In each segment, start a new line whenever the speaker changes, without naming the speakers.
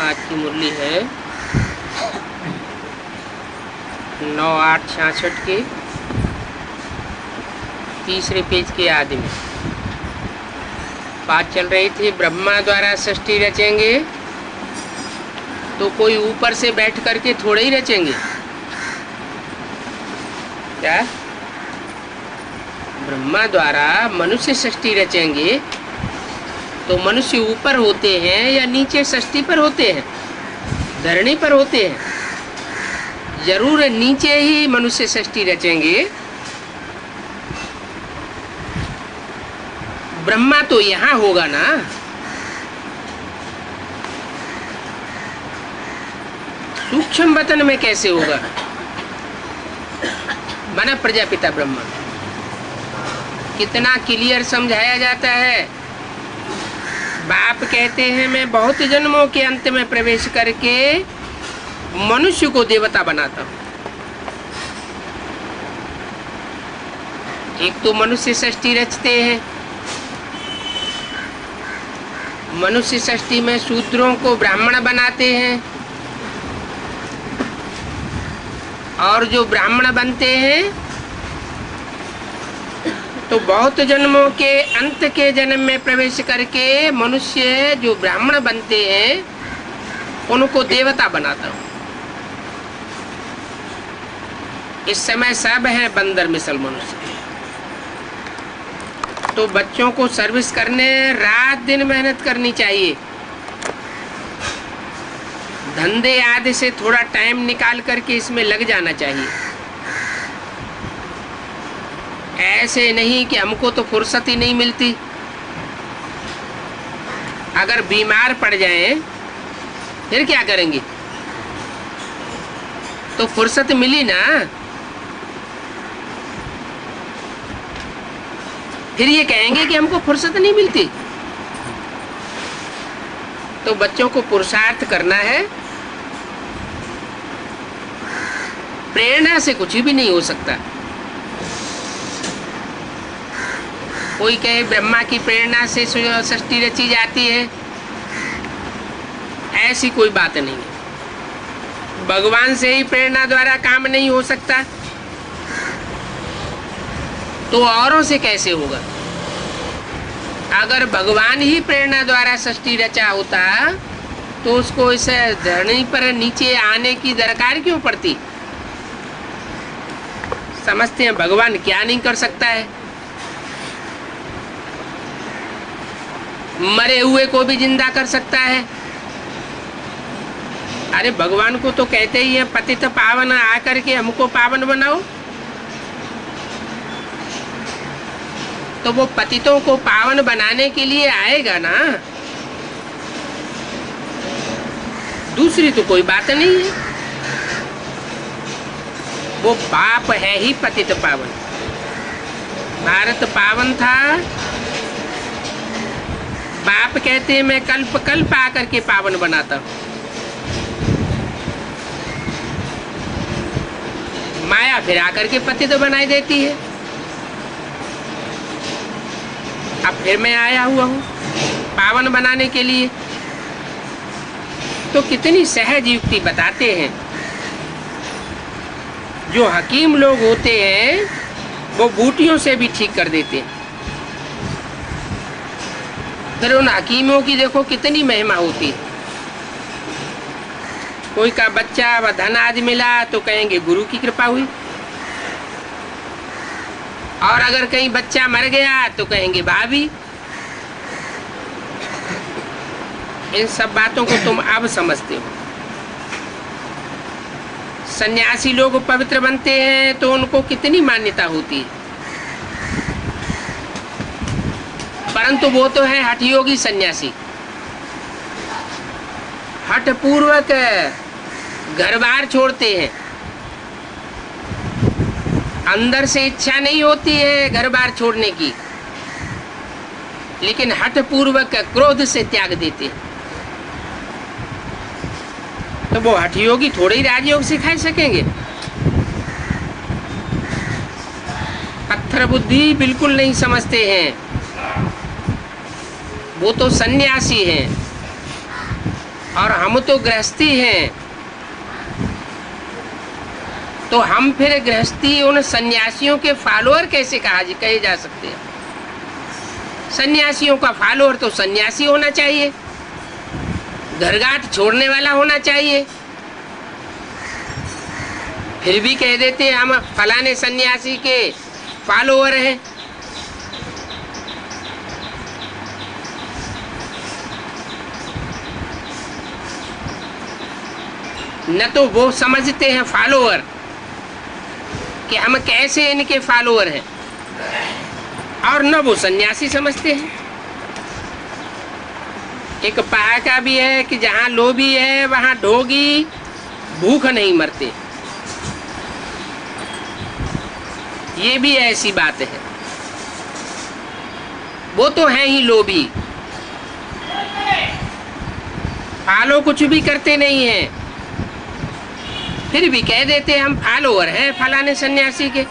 आज की मुरली है 9/8/66 के तीसरे पेज के आदि में बात चल रही थी। ब्रह्मा द्वारा सृष्टि रचेंगे तो कोई ऊपर से बैठ करके थोड़े ही रचेंगे क्या? ब्रह्मा द्वारा मनुष्य सृष्टि रचेंगे तो मनुष्य ऊपर होते हैं या नीचे सृष्टि पर होते हैं, धरणी पर होते हैं? जरूर नीचे ही मनुष्य सृष्टि रचेंगे। ब्रह्मा तो यहाँ होगा ना, सूक्ष्म वतन में कैसे होगा? माना प्रजापिता ब्रह्मा, कितना क्लियर समझाया जाता है। बाप कहते हैं मैं बहुत जन्मों के अंत में प्रवेश करके मनुष्य को देवता बनाता हूँ। एक तो मनुष्य सृष्टि रचते हैं, मनुष्य सृष्टि में शूद्रों को ब्राह्मण बनाते हैं, और जो ब्राह्मण बनते हैं तो बहुत जन्मों के अंत के जन्म में प्रवेश करके मनुष्य जो ब्राह्मण बनते हैं उनको देवता बनाता हूँ। इस समय सब है बंदर मिसल मनुष्य, तो बच्चों को सर्विस करने रात दिन मेहनत करनी चाहिए। धंधे आदि से थोड़ा टाइम निकाल करके इसमें लग जाना चाहिए। ऐसे नहीं कि हमको तो फुर्सत ही नहीं मिलती। अगर बीमार पड़ जाएं फिर क्या करेंगे? तो फुर्सत मिली ना, फिर ये कहेंगे कि हमको फुर्सत नहीं मिलती। तो बच्चों को पुरुषार्थ करना है। प्रेरणा से कुछ भी नहीं हो सकता। कोई कहे ब्रह्मा की प्रेरणा से सृष्टि रची जाती है, ऐसी कोई बात नहीं है। भगवान से ही प्रेरणा द्वारा काम नहीं हो सकता तो औरों से कैसे होगा? अगर भगवान ही प्रेरणा द्वारा सृष्टि रचा होता तो उसको इस धरनी पर नीचे आने की दरकार क्यों पड़ती? समझते हैं भगवान क्या नहीं कर सकता है? मरे हुए को भी जिंदा कर सकता है। अरे भगवान को तो कहते ही है पतित पावन आकर के हमको पावन बनाओ। तो वो पतितों को पावन बनाने के लिए आएगा ना, दूसरी तो कोई बात नहीं है। वो बाप है ही पतित पावन। भारत पावन था, बाप कहते हैं मैं कल्प कल्प आकर के पावन बनाता हूं। माया फिर आकर के पतित बनाई देती है। अब फिर मैं आया हुआ हूं पावन बनाने के लिए। तो कितनी सहज युक्ति बताते हैं। जो हकीम लोग होते हैं वो बूटियों से भी ठीक कर देते हैं। फिर उन हकीमों की देखो कितनी महिमा होती है। कोई का बच्चा व धन आज मिला तो कहेंगे गुरु की कृपा हुई, और अगर कहीं बच्चा मर गया तो कहेंगे भाभी। इन सब बातों को तुम अब समझते हो। सन्यासी लोग पवित्र बनते हैं तो उनको कितनी मान्यता होती है, परंतु वो तो है हठ योगी सन्यासी। हठ पूर्वक घर बार छोड़ते हैं। अंदर से इच्छा नहीं होती है घर बार छोड़ने की, लेकिन हठ पूर्वक क्रोध से त्याग देते हैं। तो वो हठ योगी थोड़े ही राजयोग सिखा सकेंगे। पत्थर बुद्धि बिल्कुल नहीं समझते हैं। वो तो सन्यासी हैं। और हम तो गृहस्थी हैं, तो हम फिर गृहस्थी उन सन्यासियों के फॉलोअर कैसे कहे जा सकते हैं? सन्यासियों का फॉलोअर तो सन्यासी होना चाहिए, घरघाट छोड़ने वाला होना चाहिए। फिर भी कह देते हैं हम फलाने सन्यासी के फॉलोअर हैं। न तो वो समझते हैं फॉलोअर कि हम कैसे इनके फॉलोअर हैं, और न वो सन्यासी समझते हैं। एक पहाका भी है कि जहाँ लोभी है वहाँ ढोंगी भूख नहीं मरते, ये भी ऐसी बात है। वो तो है ही लोभी, फॉलो कुछ भी करते नहीं हैं, फिर भी कह देते हैं हम फॉलोअर हैं फलाने सन्यासी के।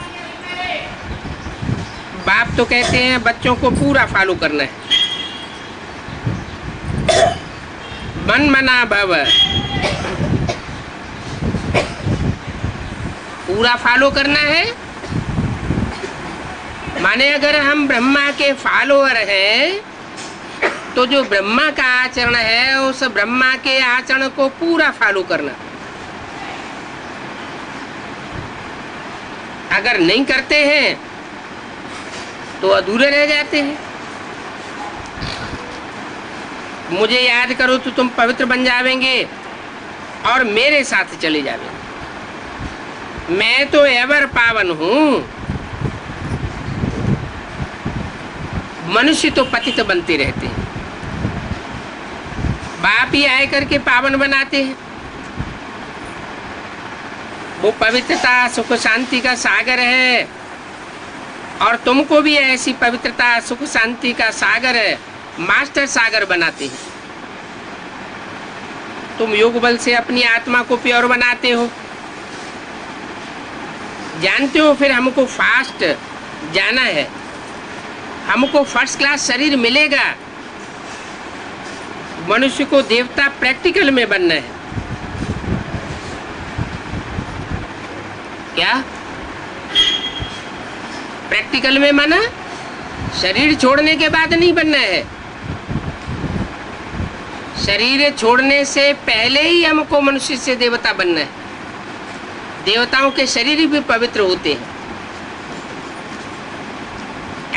बाप तो कहते हैं बच्चों को पूरा फॉलो करना है, मन मना भव, पूरा फॉलो करना है। माने अगर हम ब्रह्मा के फॉलोअर हैं तो जो ब्रह्मा का आचरण है उस ब्रह्मा के आचरण को पूरा फॉलो करना। अगर नहीं करते हैं तो अधूरे रह जाते हैं। मुझे याद करो तो तुम पवित्र बन जावेंगे और मेरे साथ चले जावेंगे। मैं तो एवर पावन हूं, मनुष्य तो पतित बनते रहते हैं। बाप ही आए करके पावन बनाते हैं। वो पवित्रता सुख शांति का सागर है, और तुमको भी ऐसी पवित्रता सुख शांति का सागर है, मास्टर सागर बनाते हैं। तुम योग बल से अपनी आत्मा को प्योर बनाते हो, जानते हो फिर हमको फास्ट जाना है, हमको फर्स्ट क्लास शरीर मिलेगा, मनुष्य को देवता प्रैक्टिकल में बनना है। क्या प्रैक्टिकल में माना शरीर छोड़ने के बाद नहीं बनना है, शरीर छोड़ने से पहले ही हमको मनुष्य से देवता बनना है। देवताओं के शरीर भी पवित्र होते हैं,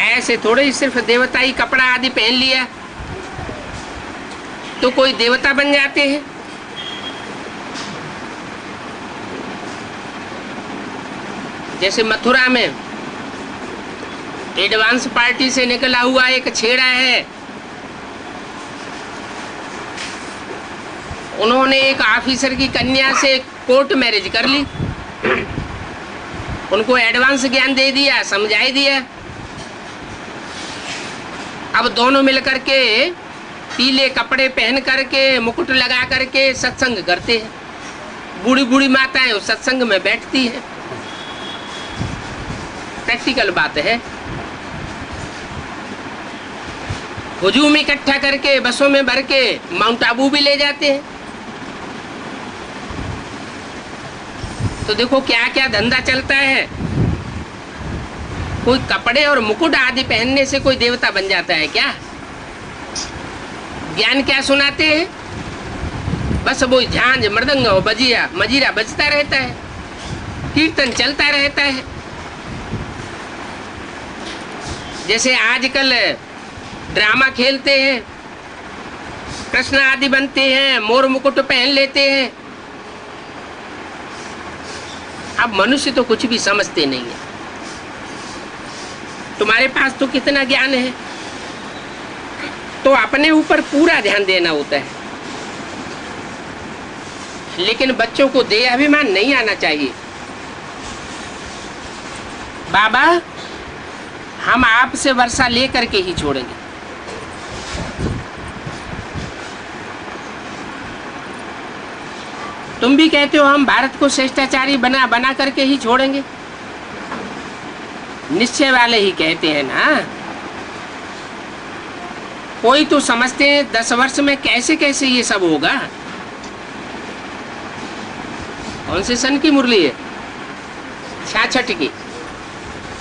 ऐसे थोड़े ही सिर्फ देवता ही कपड़ा आदि पहन लिया तो कोई देवता बन जाते हैं। जैसे मथुरा में एडवांस पार्टी से निकला हुआ एक छेड़ा है, उन्होंने एक ऑफिसर की कन्या से कोर्ट मैरिज कर ली, उनको एडवांस ज्ञान दे दिया, समझाई दिया। अब दोनों मिलकर के पीले कपड़े पहन करके मुकुट लगा करके सत्संग करते हैं। बूढ़ी बूढ़ी माताएं उस सत्संग में बैठती हैं। प्रैक्टिकल बात है। हुजूम इकट्ठा करके बसों में भर के माउंट आबू भी ले जाते हैं। तो देखो क्या क्या धंधा चलता है। कोई कपड़े और मुकुट आदि पहनने से कोई देवता बन जाता है क्या? ज्ञान क्या सुनाते हैं? बस वो झांझ मृदंग और बजिया मजीरा बजता रहता है, कीर्तन चलता रहता है। जैसे आजकल ड्रामा खेलते हैं, कृष्ण आदि बनते हैं, मोर मुकुट पहन लेते हैं। अब मनुष्य तो कुछ भी समझते नहीं है। तुम्हारे पास तो कितना ज्ञान है, तो अपने ऊपर पूरा ध्यान देना होता है। लेकिन बच्चों को देह अभिमान नहीं आना चाहिए। बाबा हम आपसे वर्षा लेकर के ही छोड़ेंगे। तुम भी कहते हो हम भारत को श्रेष्ठाचारी बना बना करके ही छोड़ेंगे। निश्चय वाले ही कहते हैं ना। कोई तो समझते हैं 10 वर्ष में कैसे कैसे ये सब होगा। कौन से सन की मुरली है? 66 की।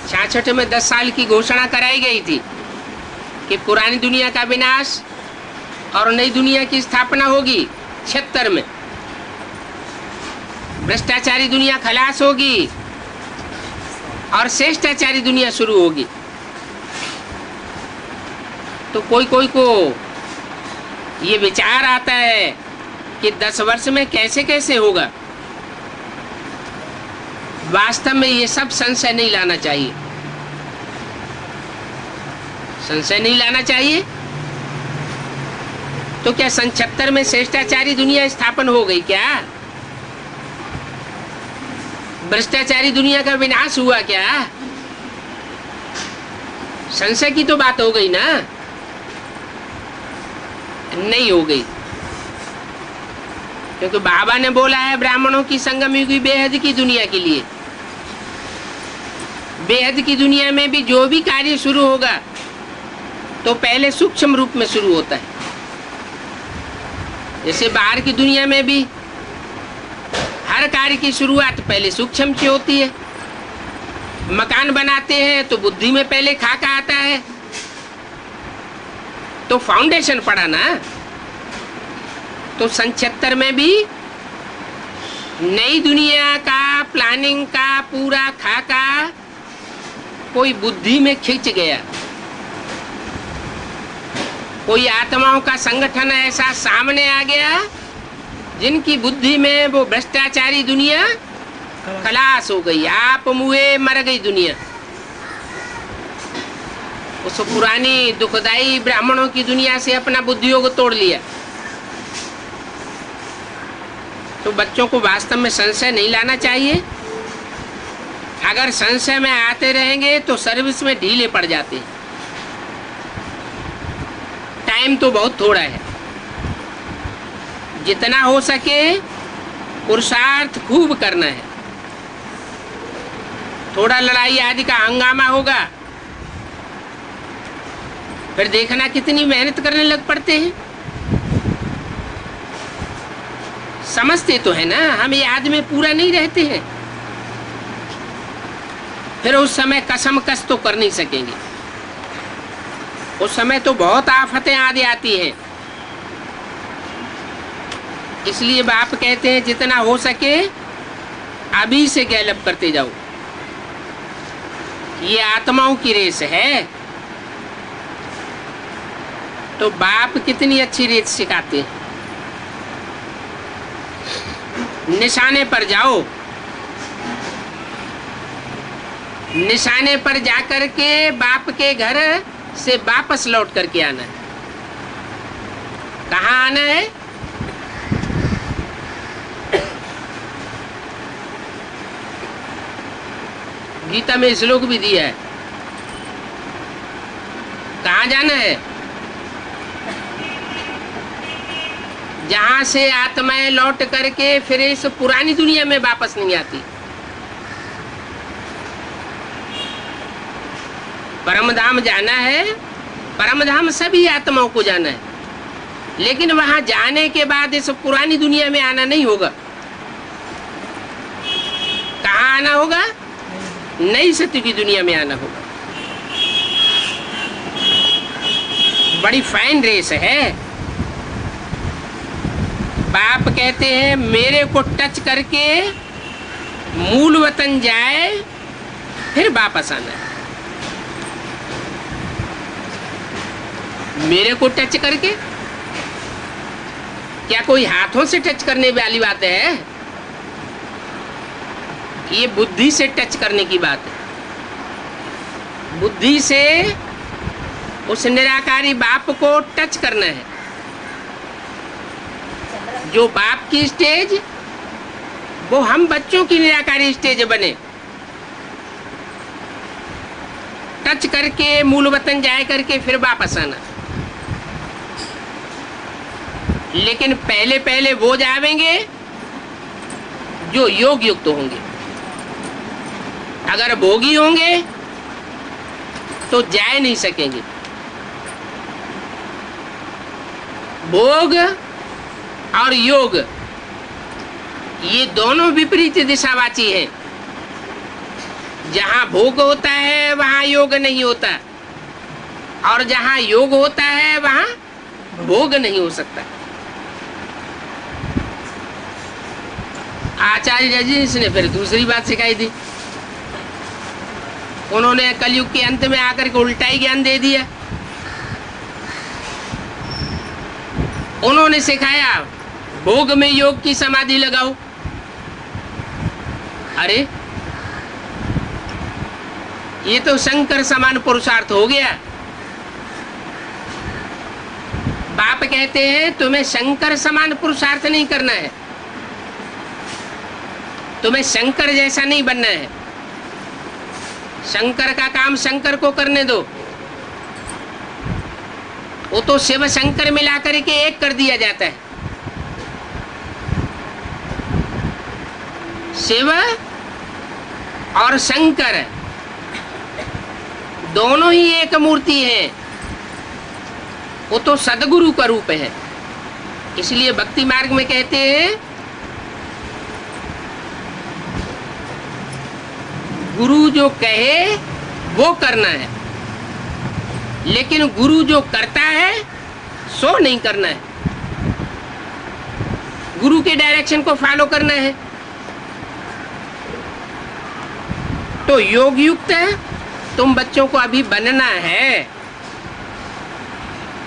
66 में 10 साल की घोषणा कराई गई थी कि पुरानी दुनिया का विनाश और नई दुनिया की स्थापना होगी। 76 में भ्रष्टाचारी दुनिया खलास होगी और श्रेष्ठाचारी दुनिया शुरू होगी। तो कोई कोई को ये विचार आता है कि 10 वर्ष में कैसे कैसे होगा। वास्तव में ये सब संशय नहीं लाना चाहिए, संशय नहीं लाना चाहिए। तो क्या सन 76 में श्रेष्ठाचारी दुनिया स्थापन हो गई क्या? भ्रष्टाचारी दुनिया का विनाश हुआ क्या? संशय की तो बात हो गई ना? नहीं हो गई, क्योंकि बाबा ने बोला है ब्राह्मणों की संगम युगी बेहद की दुनिया के लिए। बेहद की दुनिया में भी जो भी कार्य शुरू होगा तो पहले सूक्ष्म रूप में शुरू होता है। जैसे बाहर की दुनिया में भी हर कार्य की शुरुआत पहले सूक्ष्म से होती है। मकान बनाते हैं तो बुद्धि में पहले खाका आता है, तो फाउंडेशन पड़ा ना। तो सन 76 में भी नई दुनिया का प्लानिंग का पूरा खाका कोई बुद्धि में खिंच गया। कोई आत्माओं का संगठन ऐसा सामने आ गया जिनकी बुद्धि में वो भ्रष्टाचारी दुनिया खलास हो गई। आप मुए मर गई दुनिया। उस पुरानी दुखदाई ब्राह्मणों की दुनिया से अपना बुद्धियों को तोड़ लिया। तो बच्चों को वास्तव में संशय नहीं लाना चाहिए। अगर संशय में आते रहेंगे तो सर्विस में ढीले पड़ जाते हैं। टाइम तो बहुत थोड़ा है, जितना हो सके पुरुषार्थ खूब करना है। थोड़ा लड़ाई आदि का हंगामा होगा, फिर देखना कितनी मेहनत करने लग पड़ते हैं। समझते तो है ना, हम याद में पूरा नहीं रहते हैं। फिर उस समय कसम कस तो कर नहीं सकेंगे। उस समय तो बहुत आफतें आदि आती हैं। इसलिए बाप कहते हैं जितना हो सके अभी से गैलअप करते जाओ। ये आत्माओं की रेस है। तो बाप कितनी अच्छी रेस सिखाते हैं। निशाने पर जाओ, निशाने पर जाकर के बाप के घर से वापस लौट करके आना है। कहाँ आना है? गीता में श्लोक भी दिया है। कहाँ जाना है? जहां से आत्माएं लौट करके फिर इस पुरानी दुनिया में वापस नहीं आती। परमधाम जाना है। परमधाम सभी आत्माओं को जाना है, लेकिन वहां जाने के बाद इस पुरानी दुनिया में आना नहीं होगा। कहाँ आना होगा? नई सत्य की दुनिया में आना होगा। बड़ी फाइन रेस है। बाप कहते हैं मेरे को टच करके मूल वतन जाए फिर वापस आना है। मेरे को टच करके? क्या कोई हाथों से टच करने वाली बात है? ये बुद्धि से टच करने की बात है। बुद्धि से उस निराकारी बाप को टच करना है। जो बाप की स्टेज, वो हम बच्चों की निराकारी स्टेज बने। टच करके मूल वतन जाए करके फिर वापस आना। लेकिन पहले पहले वो जावेंगे जो योग युक्त होंगे। अगर भोगी होंगे तो जा नहीं सकेंगे। भोग और योग ये दोनों विपरीत दिशावाची हैं। जहां भोग होता है वहां योग नहीं होता, और जहां योग होता है वहां भोग नहीं हो सकता। आचार्य जी इसने फिर दूसरी बात सिखाई थी। उन्होंने कलयुग के अंत में आकर के उल्टा ही ज्ञान दे दिया। उन्होंने सिखाया भोग में योग की समाधि लगाओ। अरे ये तो शंकर समान पुरुषार्थ हो गया। बाप कहते हैं तुम्हें शंकर समान पुरुषार्थ नहीं करना है, तुम्हें शंकर जैसा नहीं बनना है। शंकर का काम शंकर को करने दो। वो तो शिव शंकर मिला करके एक कर दिया जाता है। शिव और शंकर दोनों ही एक मूर्ति है। वो तो सदगुरु का रूप है। इसलिए भक्ति मार्ग में कहते हैं गुरु जो कहे वो करना है, लेकिन गुरु जो करता है सो नहीं करना है। गुरु के डायरेक्शन को फॉलो करना है। तो योग युक्त तुम बच्चों को अभी बनना है।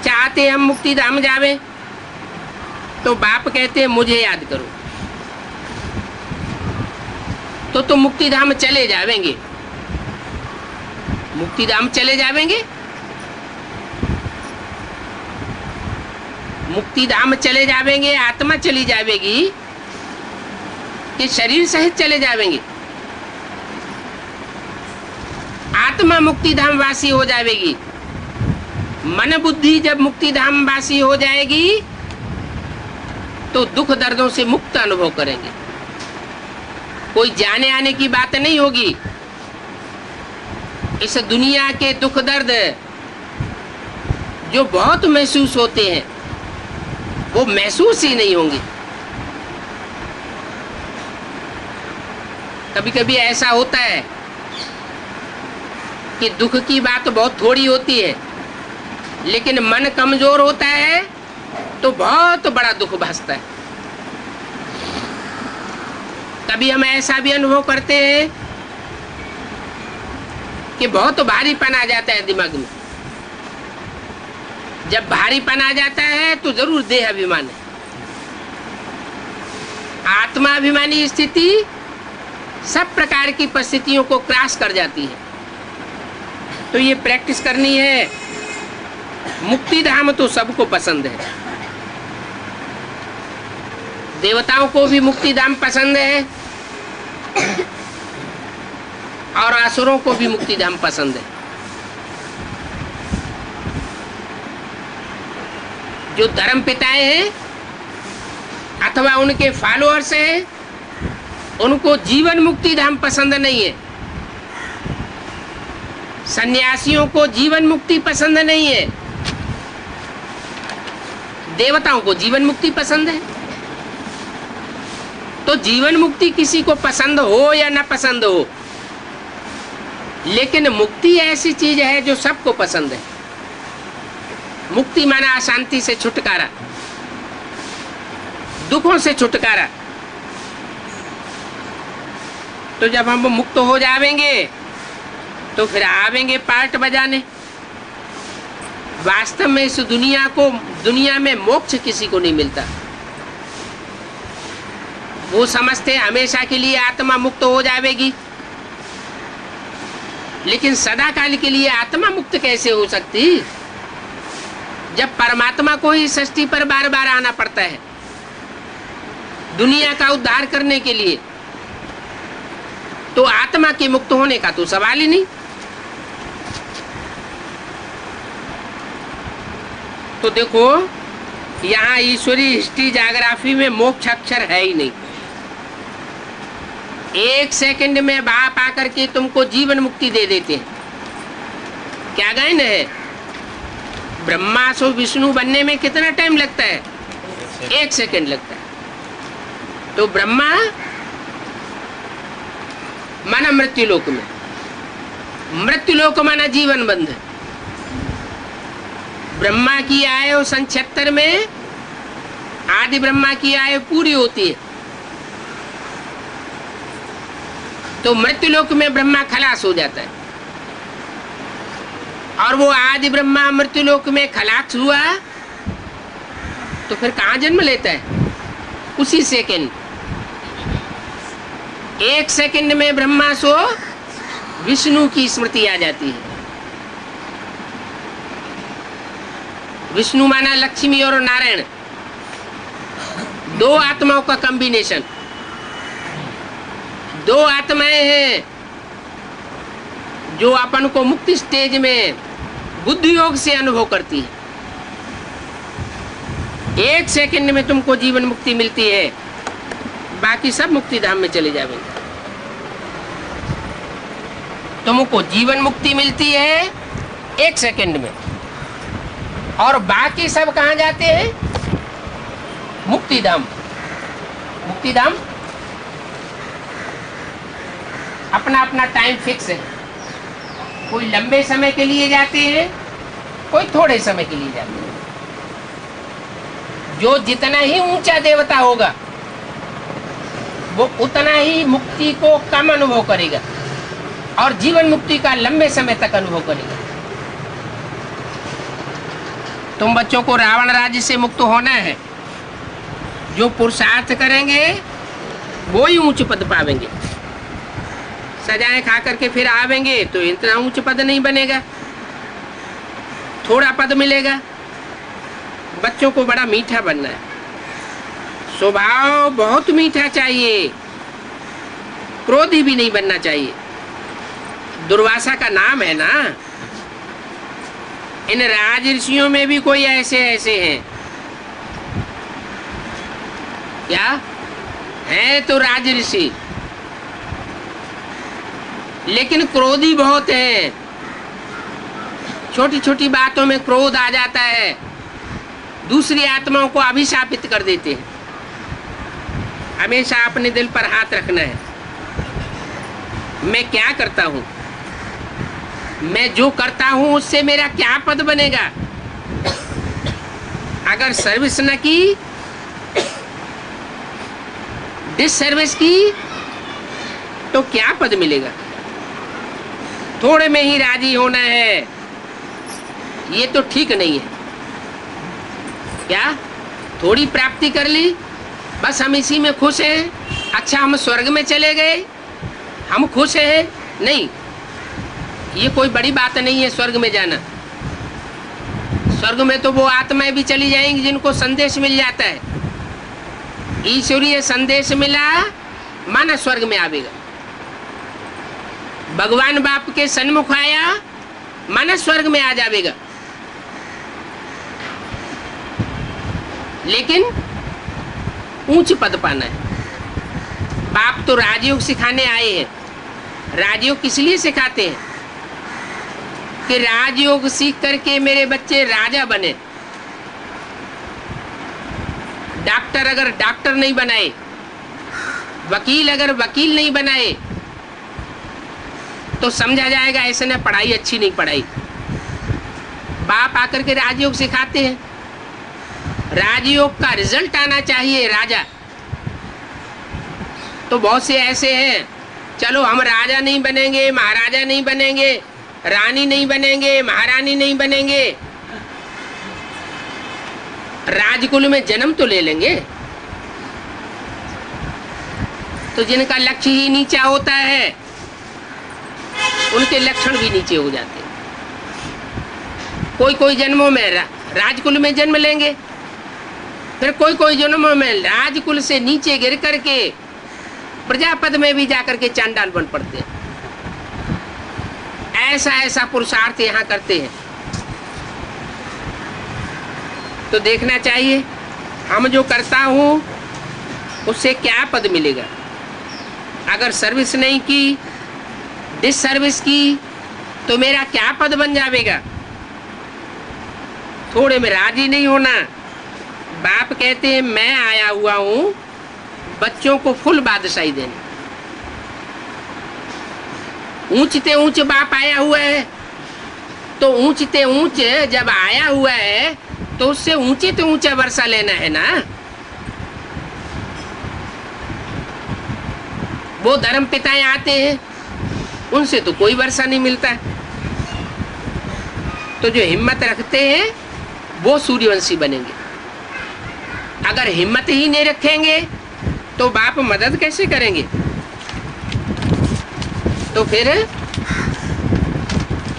चाहते हम मुक्ति धाम जावे तो बाप कहते हैं मुझे याद करो, तो तुम मुक्ति धाम चले जावेंगे। मुक्ति धाम चले जावेंगे, मुक्ति धाम चले जावेंगे। आत्मा चली जावेगी कि शरीर सहित चले जावेंगे? आत्मा मुक्ति धाम वासी हो जाएगी। मन बुद्धि जब मुक्ति धाम वासी हो जाएगी तो दुख दर्दों से मुक्त अनुभव करेंगे। कोई जाने आने की बात नहीं होगी। इस दुनिया के दुख दर्द जो बहुत महसूस होते हैं वो महसूस ही नहीं होंगे। कभी कभी ऐसा होता है कि दुख की बात बहुत थोड़ी होती है, लेकिन मन कमजोर होता है तो बहुत बड़ा दुख भासता है। कभी हम ऐसा भी अनुभव करते हैं कि बहुत भारीपन आ जाता है दिमाग में। जब भारीपन आ जाता है तो जरूर देह अभिमान है। आत्माभिमानी स्थिति सब प्रकार की परिस्थितियों को क्रॉस कर जाती है। तो ये प्रैक्टिस करनी है। मुक्ति धाम तो सबको पसंद है। देवताओं को भी मुक्ति धाम पसंद है और असुरों को भी मुक्ति धाम पसंद है। जो धर्म पिताएं हैं अथवा उनके फॉलोअर्स हैं उनको जीवन मुक्ति धाम पसंद नहीं है। सन्यासियों को जीवन मुक्ति पसंद नहीं है। देवताओं को जीवन मुक्ति पसंद है। तो जीवन मुक्ति किसी को पसंद हो या ना पसंद हो, लेकिन मुक्ति ऐसी चीज है जो सबको पसंद है। मुक्ति माना अशांति से छुटकारा, दुखों से छुटकारा। तो जब हम मुक्त हो जाएंगे तो फिर आवेंगे पार्ट बजाने। वास्तव में इस दुनिया में मोक्ष किसी को नहीं मिलता। वो समझते हमेशा के लिए आत्मा मुक्त हो जाएगी, लेकिन सदा काल के लिए आत्मा मुक्त कैसे हो सकती जब परमात्मा को ही सृष्टि पर बार बार आना पड़ता है दुनिया का उद्धार करने के लिए। तो आत्मा के मुक्त होने का तो सवाल ही नहीं। तो देखो यहाँ ईश्वरी हिस्ट्री जाग्राफी में मोक्ष अक्षर है ही नहीं। एक सेकंड में बाप आकर के तुमको जीवन मुक्ति दे देते हैं। क्या गायन है? ब्रह्मा से विष्णु बनने में कितना टाइम लगता है? 1 सेकंड लगता है। तो ब्रह्मा माना मृत्यु लोक में, मृत्यु लोक माना जीवन बंध। ब्रह्मा की आयु सन 76 में आदि ब्रह्मा की आयु पूरी होती है, तो मृत्यु लोक में ब्रह्मा खलास हो जाता है। और वो आदि ब्रह्मा मृत्यु लोक में खलास हुआ तो फिर कहाँ जन्म लेता है? उसी सेकंड, 1 सेकंड में ब्रह्मा सो विष्णु की स्मृति आ जाती है। विष्णु माना लक्ष्मी और नारायण, 2 आत्माओं का कॉम्बिनेशन। 2 आत्माएं हैं जो अपन को मुक्ति स्टेज में बुद्धि योग से अनुभव करती है। 1 सेकंड में तुमको जीवन मुक्ति मिलती है, बाकी सब मुक्ति धाम में चले जाएंगे। तुमको जीवन मुक्ति मिलती है 1 सेकंड में, और बाकी सब कहाँ जाते हैं? मुक्ति धाम। मुक्ति धाम अपना अपना टाइम फिक्स है। कोई लंबे समय के लिए जाते हैं, कोई थोड़े समय के लिए जाते हैं। जो जितना ही ऊंचा देवता होगा वो उतना ही मुक्ति को कम अनुभव करेगा और जीवन मुक्ति का लंबे समय तक अनुभव करेगा। तुम बच्चों को रावण राज्य से मुक्त होना है, जो पुरुषार्थ करेंगे वो ही ऊंच पद पावेंगे। सजाएं खा करके फिर आवेंगे तो इतना ऊंच पद नहीं बनेगा, थोड़ा पद मिलेगा। बच्चों को बड़ा मीठा बनना है, स्वभाव बहुत मीठा चाहिए, क्रोधी भी नहीं बनना चाहिए। दुर्वासा का नाम है ना। इन राज ऋषियों में भी कोई ऐसे ऐसे हैं क्या? है तो राज ऋषि, लेकिन क्रोधी बहुत है। छोटी छोटी बातों में क्रोध आ जाता है, दूसरी आत्माओं को अभिशापित कर देते हैं। हमेशा अपने दिल पर हाथ रखना है। मैं क्या करता हूँ, मैं जो करता हूँ उससे मेरा क्या पद बनेगा? अगर सर्विस न की, डिससर्विस की, तो क्या पद मिलेगा? थोड़े में ही राजी होना है, ये तो ठीक नहीं है। क्या थोड़ी प्राप्ति कर ली, बस हम इसी में खुश हैं? अच्छा हम स्वर्ग में चले गए, हम खुश हैं? नहीं, ये कोई बड़ी बात नहीं है स्वर्ग में जाना। स्वर्ग में तो वो आत्माएं भी चली जाएंगी जिनको संदेश मिल जाता है। ईश्वरीय संदेश मिला माना स्वर्ग में आवेगा। भगवान बाप के सन्मुख आया माना स्वर्ग में आ जावेगा। लेकिन ऊंच पद पाना है। बाप तो राजयोग सिखाने आए हैं। राजयोग किस लिए सिखाते हैं? कि राजयोग सीख करके मेरे बच्चे राजा बने। डॉक्टर अगर डॉक्टर नहीं बनाए, वकील अगर वकील नहीं बनाए, तो समझा जाएगा ऐसे ने पढ़ाई अच्छी नहीं पढ़ाई। बाप आकर के राजयोग सिखाते हैं। राजयोग का रिजल्ट आना चाहिए राजा। तो बहुत से ऐसे हैं, चलो हम राजा नहीं बनेंगे, महाराजा नहीं बनेंगे, रानी नहीं बनेंगे, महारानी नहीं बनेंगे, राजकुल में जन्म तो ले लेंगे। तो जिनका लक्ष्य ही नीचा होता है उनके लक्षण भी नीचे हो जाते हैं। कोई कोई जन्मों में राजकुल में जन्म लेंगे, फिर कोई कोई जन्मों में राजकुल से नीचे गिर करके प्रजापद में भी जाकर के चांडाल बन पड़ते हैं। ऐसा ऐसा पुरुषार्थ यहाँ करते हैं। तो देखना चाहिए हम जो करता हूँ उससे क्या पद मिलेगा। अगर सर्विस नहीं की, डिससर्विस की, तो मेरा क्या पद बन जाएगा। थोड़े में राजी नहीं होना। बाप कहते हैं मैं आया हुआ हूँ बच्चों को फुल बादशाही देनी। ऊंचते ऊंच बाप आया हुआ है, तो ऊंचते ऊंच जब आया हुआ है तो उससे ऊंचे तो ऊंचा वर्षा लेना है ना। वो धर्म पिताएं आते हैं, उनसे तो कोई वर्षा नहीं मिलता। तो जो हिम्मत रखते हैं वो सूर्यवंशी बनेंगे। अगर हिम्मत ही नहीं रखेंगे तो बाप मदद कैसे करेंगे? तो फिर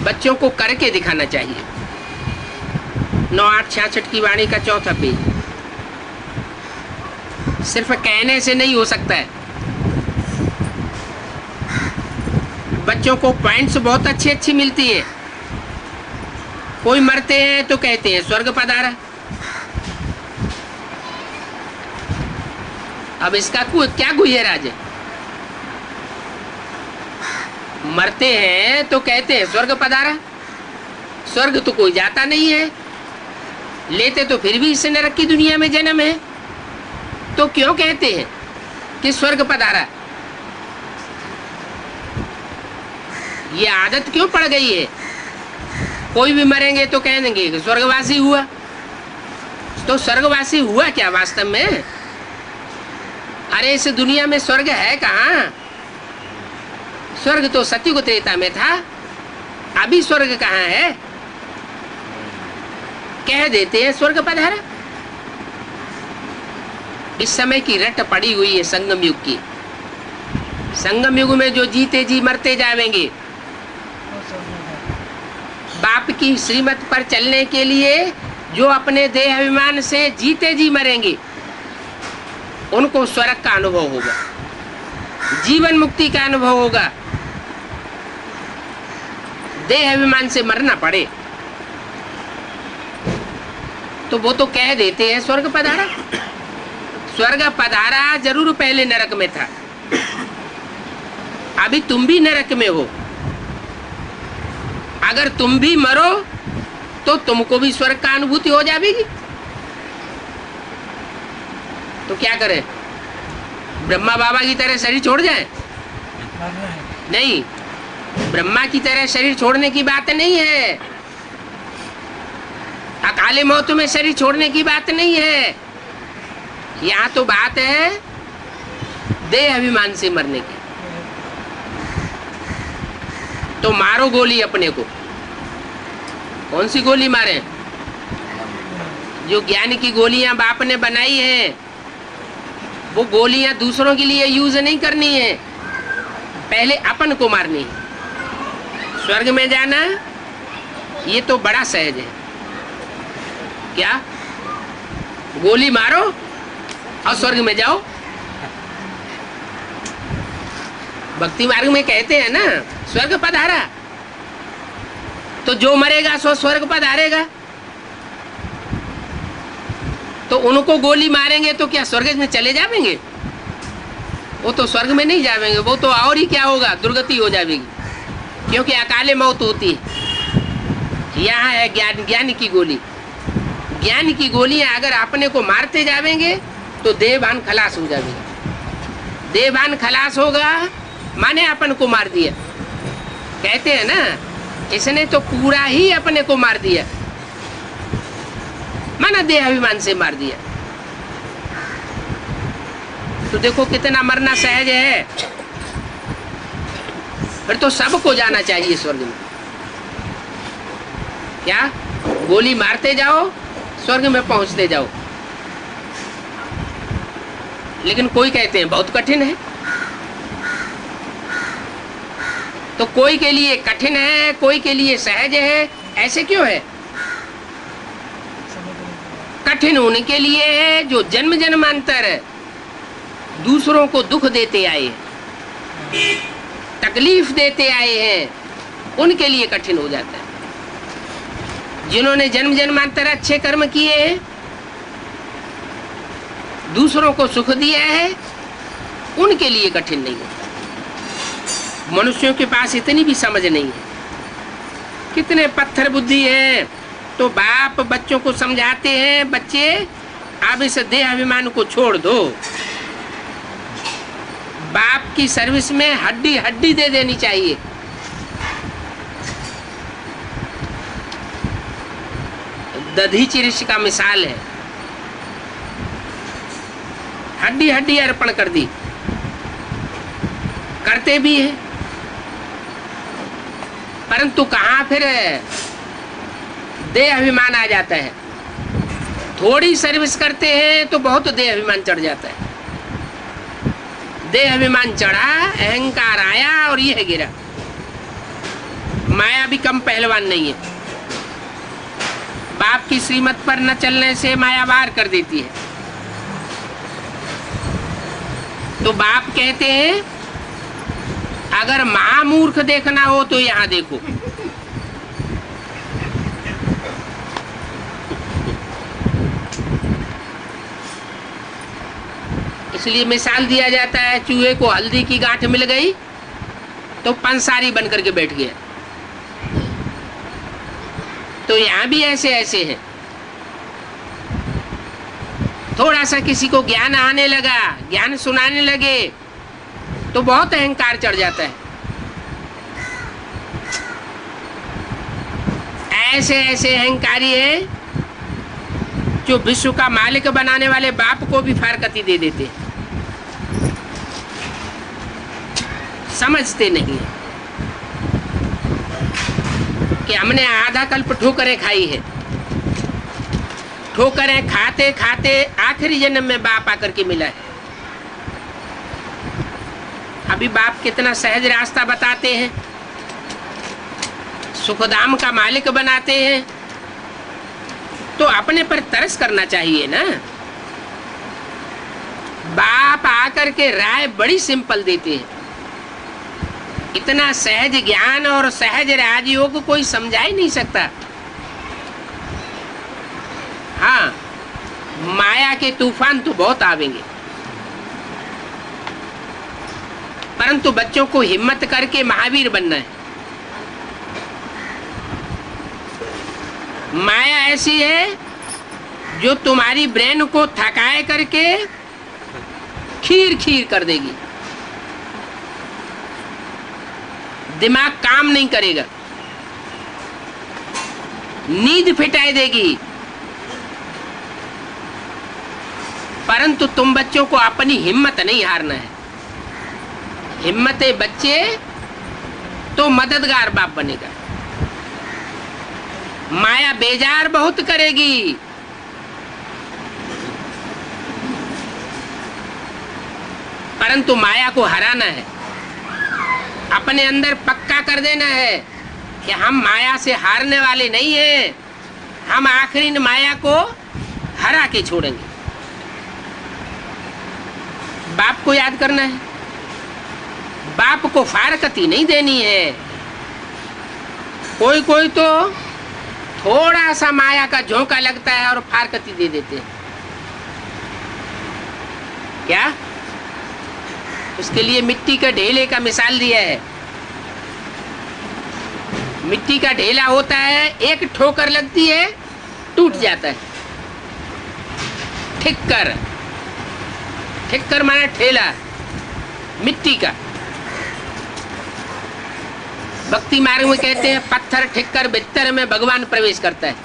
बच्चों को करके दिखाना चाहिए। 9-8-66 की वाणी का 4था पेज। सिर्फ कहने से नहीं हो सकता है। बच्चों को पॉइंट्स बहुत अच्छी मिलती है। कोई मरते हैं तो कहते हैं स्वर्ग पधारा। अब इसका क्या गुह्यराज है? मरते हैं तो कहते हैं स्वर्ग पधारा। स्वर्ग तो कोई जाता नहीं है, लेते तो फिर भी इस नरक की दुनिया में जन्म है। तो क्यों कहते हैं कि स्वर्ग पधारा? ये आदत क्यों पड़ गई है? कोई भी मरेंगे तो कह देंगे कि स्वर्गवासी हुआ। तो स्वर्गवासी हुआ क्या वास्तव में? अरे इस दुनिया में स्वर्ग है कहाँ? स्वर्ग तो सतयुग त्रेता में था, अभी स्वर्ग कहाँ है? कह देते हैं स्वर्ग पधारा। इस समय की रट पड़ी हुई है संगम युग की। संगम युग में जो जीते जी मरते जाएंगे, बाप की श्रीमत पर चलने के लिए जो अपने देह अभिमान से जीते जी मरेंगे, उनको स्वर्ग का अनुभव होगा, जीवन मुक्ति का अनुभव होगा। देह अभिमान से मरना पड़े तो वो तो कह देते हैं स्वर्ग पधारा। स्वर्ग पधारा जरूर पहले नरक में था, अभी तुम भी नरक में हो। अगर तुम भी मरो तो तुमको भी स्वर्ग का अनुभूति हो जाएगी। तो क्या करें? ब्रह्मा बाबा की तरह शरीर छोड़ जाएं? नहीं, ब्रह्मा की तरह शरीर छोड़ने की बात नहीं है। अकाले मौत में शरीर छोड़ने की बात नहीं है। यहाँ तो बात है देह अभिमान से मरने की। तो मारो गोली अपने को। कौन सी गोली मारे? जो ज्ञान की गोलियां बाप ने बनाई हैं, वो गोलियां दूसरों के लिए यूज नहीं करनी है, पहले अपन को मारनी है। स्वर्ग में जाना ये तो बड़ा सहज है। क्या? गोली मारो और स्वर्ग में जाओ। भक्ति मार्ग में कहते हैं ना स्वर्ग पधारा, तो जो मरेगा सो स्वर्ग पधारेगा। तो उनको गोली मारेंगे तो क्या स्वर्ग में चले जाएंगे? वो तो स्वर्ग में नहीं जाएंगे, वो तो और ही क्या होगा, दुर्गति हो जाएगी, क्योंकि अकाले मौत होती है। यहाँ है ज्ञान की गोली। ज्ञान की गोलियां अगर अपने को मारते जाएंगे तो देहभान खलास हो जाएगी। देहभान खलास होगा माने अपन को मार दिया। कहते हैं ना इसने तो पूरा ही अपने को मार दिया, माना देह अभिमान से मार दिया। तो देखो कितना मरना सहज है। फिर तो सबको जाना चाहिए स्वर्ग में। क्या? गोली मारते जाओ, स्वर्ग में पहुंचते जाओ। लेकिन कोई कहते हैं बहुत कठिन है। तो कोई के लिए कठिन है, कोई के लिए सहज है। ऐसे क्यों है? कठिन उनके लिए है जो जन्म जन्मांतर दूसरों को दुख देते आए, तकलीफ देते आए हैं, उनके लिए कठिन हो जाता है। जिन्होंने जन्म जन्मांतर अच्छे कर्म किए हैं, दूसरों को सुख दिया है, उनके लिए कठिन नहीं होता। मनुष्यों के पास इतनी भी समझ नहीं है। कितने पत्थर बुद्धि है। तो बाप बच्चों को समझाते हैं, बच्चे आप इस देह अभिमान को छोड़ दो, बाप की सर्विस में हड्डी हड्डी दे देनी चाहिए। दधीचि ऋषि का मिसाल है, हड्डी हड्डी अर्पण कर दी, करते भी हैं, परंतु कहाँ फिर देह अभिमान आ जाता है। थोड़ी सर्विस करते हैं तो बहुत देह अभिमान चढ़ जाता है। देह अभिमान चढ़ा, अहंकार आया और यह गिरा। माया भी कम पहलवान नहीं है। बाप की श्रीमत पर न चलने से माया वार कर देती है। तो बाप कहते हैं अगर महामूर्ख देखना हो तो यहां देखो। इसलिए मिसाल दिया जाता है, चूहे को हल्दी की गांठ मिल गई तो पंसारी बन करके बैठ गया। तो यहां भी ऐसे ऐसे हैं। थोड़ा सा किसी को ज्ञान आने लगा, ज्ञान सुनाने लगे तो बहुत अहंकार चढ़ जाता है। ऐसे ऐसे अहंकारी हैं जो विश्व का मालिक बनाने वाले बाप को भी फारकती दे देते हैं। समझते नहीं है कि हमने आधा कल्प ठोकरें खाई है। ठोकरें खाते खाते आखिरी जन्म में बाप आकर के मिला है। अभी बाप कितना सहज रास्ता बताते हैं, सुखधाम का मालिक बनाते हैं, तो अपने पर तरस करना चाहिए ना। बाप आकर के राय बड़ी सिंपल देते हैं। इतना सहज ज्ञान और सहज राजयोग कोई समझा ही नहीं सकता। हाँ, माया के तूफान तो बहुत आवेंगे, परंतु बच्चों को हिम्मत करके महावीर बनना है। माया ऐसी है जो तुम्हारी ब्रेन को थकाए करके खीर खीर कर देगी। दिमाग काम नहीं करेगा, नींद फिटाई देगी। परंतु तुम बच्चों को अपनी हिम्मत नहीं हारना है। हिम्मत बच्चे तो मददगार बाप बनेगा। माया बेजार बहुत करेगी, परंतु माया को हराना है। अपने अंदर पक्का कर देना है कि हम माया से हारने वाले नहीं हैं। हम आखिरी माया को हरा के छोड़ेंगे। बाप को याद करना है, बाप को फारकती नहीं देनी है। कोई कोई तो थोड़ा सा माया का झोंका लगता है और फारकती दे देते हैं। क्या? उसके लिए मिट्टी के ढेले का मिसाल दिया है। मिट्टी का ढेला होता है, एक ठोकर लगती है टूट जाता है। ठिक्कर, ठिक्कर माने ठेला मिट्टी का। भक्ति मार्ग में कहते हैं पत्थर ठिक्कर भीतर में भगवान प्रवेश करता है।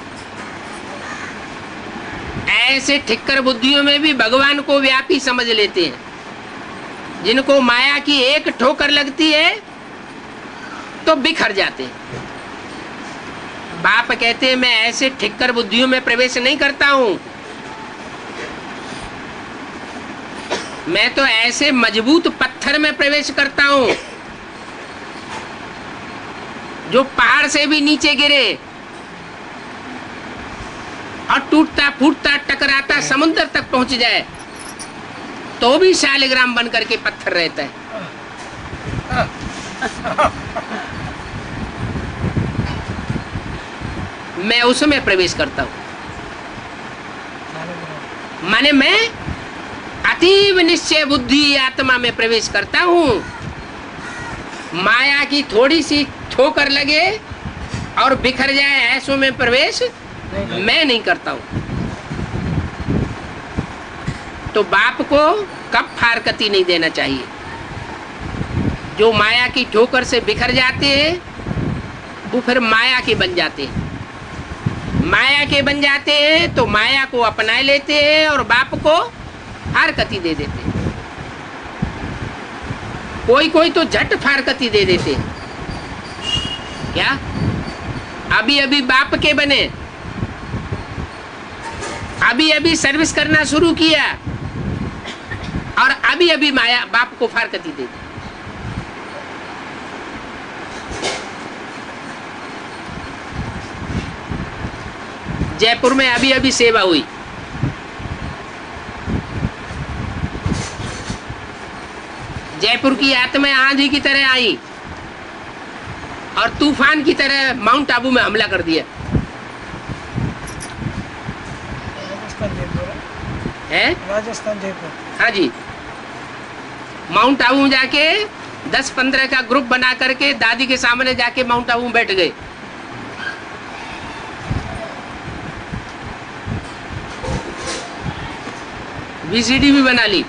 ऐसे ठिक्कर बुद्धियों में भी भगवान को व्यापी समझ लेते हैं। जिनको माया की एक ठोकर लगती है तो बिखर जाते हैं। बाप कहते हैं मैं ऐसे ठिक्कर बुद्धियों में प्रवेश नहीं करता हूं। मैं तो ऐसे मजबूत पत्थर में प्रवेश करता हूं जो पहाड़ से भी नीचे गिरे और टूटता फूटता टकराता समुद्र तक पहुंच जाए तो भी शालिग्राम बन करके पत्थर रहता है। मैं उसमें प्रवेश करता हूं। माने मैं अतीव निश्चय बुद्धि आत्मा में प्रवेश करता हूं। माया की थोड़ी सी ठोकर लगे और बिखर जाए ऐसों में प्रवेश मैं नहीं करता हूं। तो बाप को कब फारकती नहीं देना चाहिए। जो माया की ठोकर से बिखर जाते हैं वो फिर माया के बन जाते हैं। माया के बन जाते हैं तो माया को अपना लेते हैं और बाप को फारकती दे देते हैं। कोई कोई तो झट फारकती दे देते हैं। क्या अभी अभी बाप के बने, अभी अभी सर्विस करना शुरू किया और अभी अभी माया बाप को फारकती दे दी। जयपुर में अभी अभी सेवा हुई। जयपुर की आत्मा आंधी की तरह आई और तूफान की तरह माउंट आबू में हमला कर दिया।
राजस्थान जयपुर।
हाँ जी, माउंट आबू में जाके 10-15 का ग्रुप बना करके दादी के सामने जाके माउंट आबू में बैठ गए। वीसीडी भी बना ली,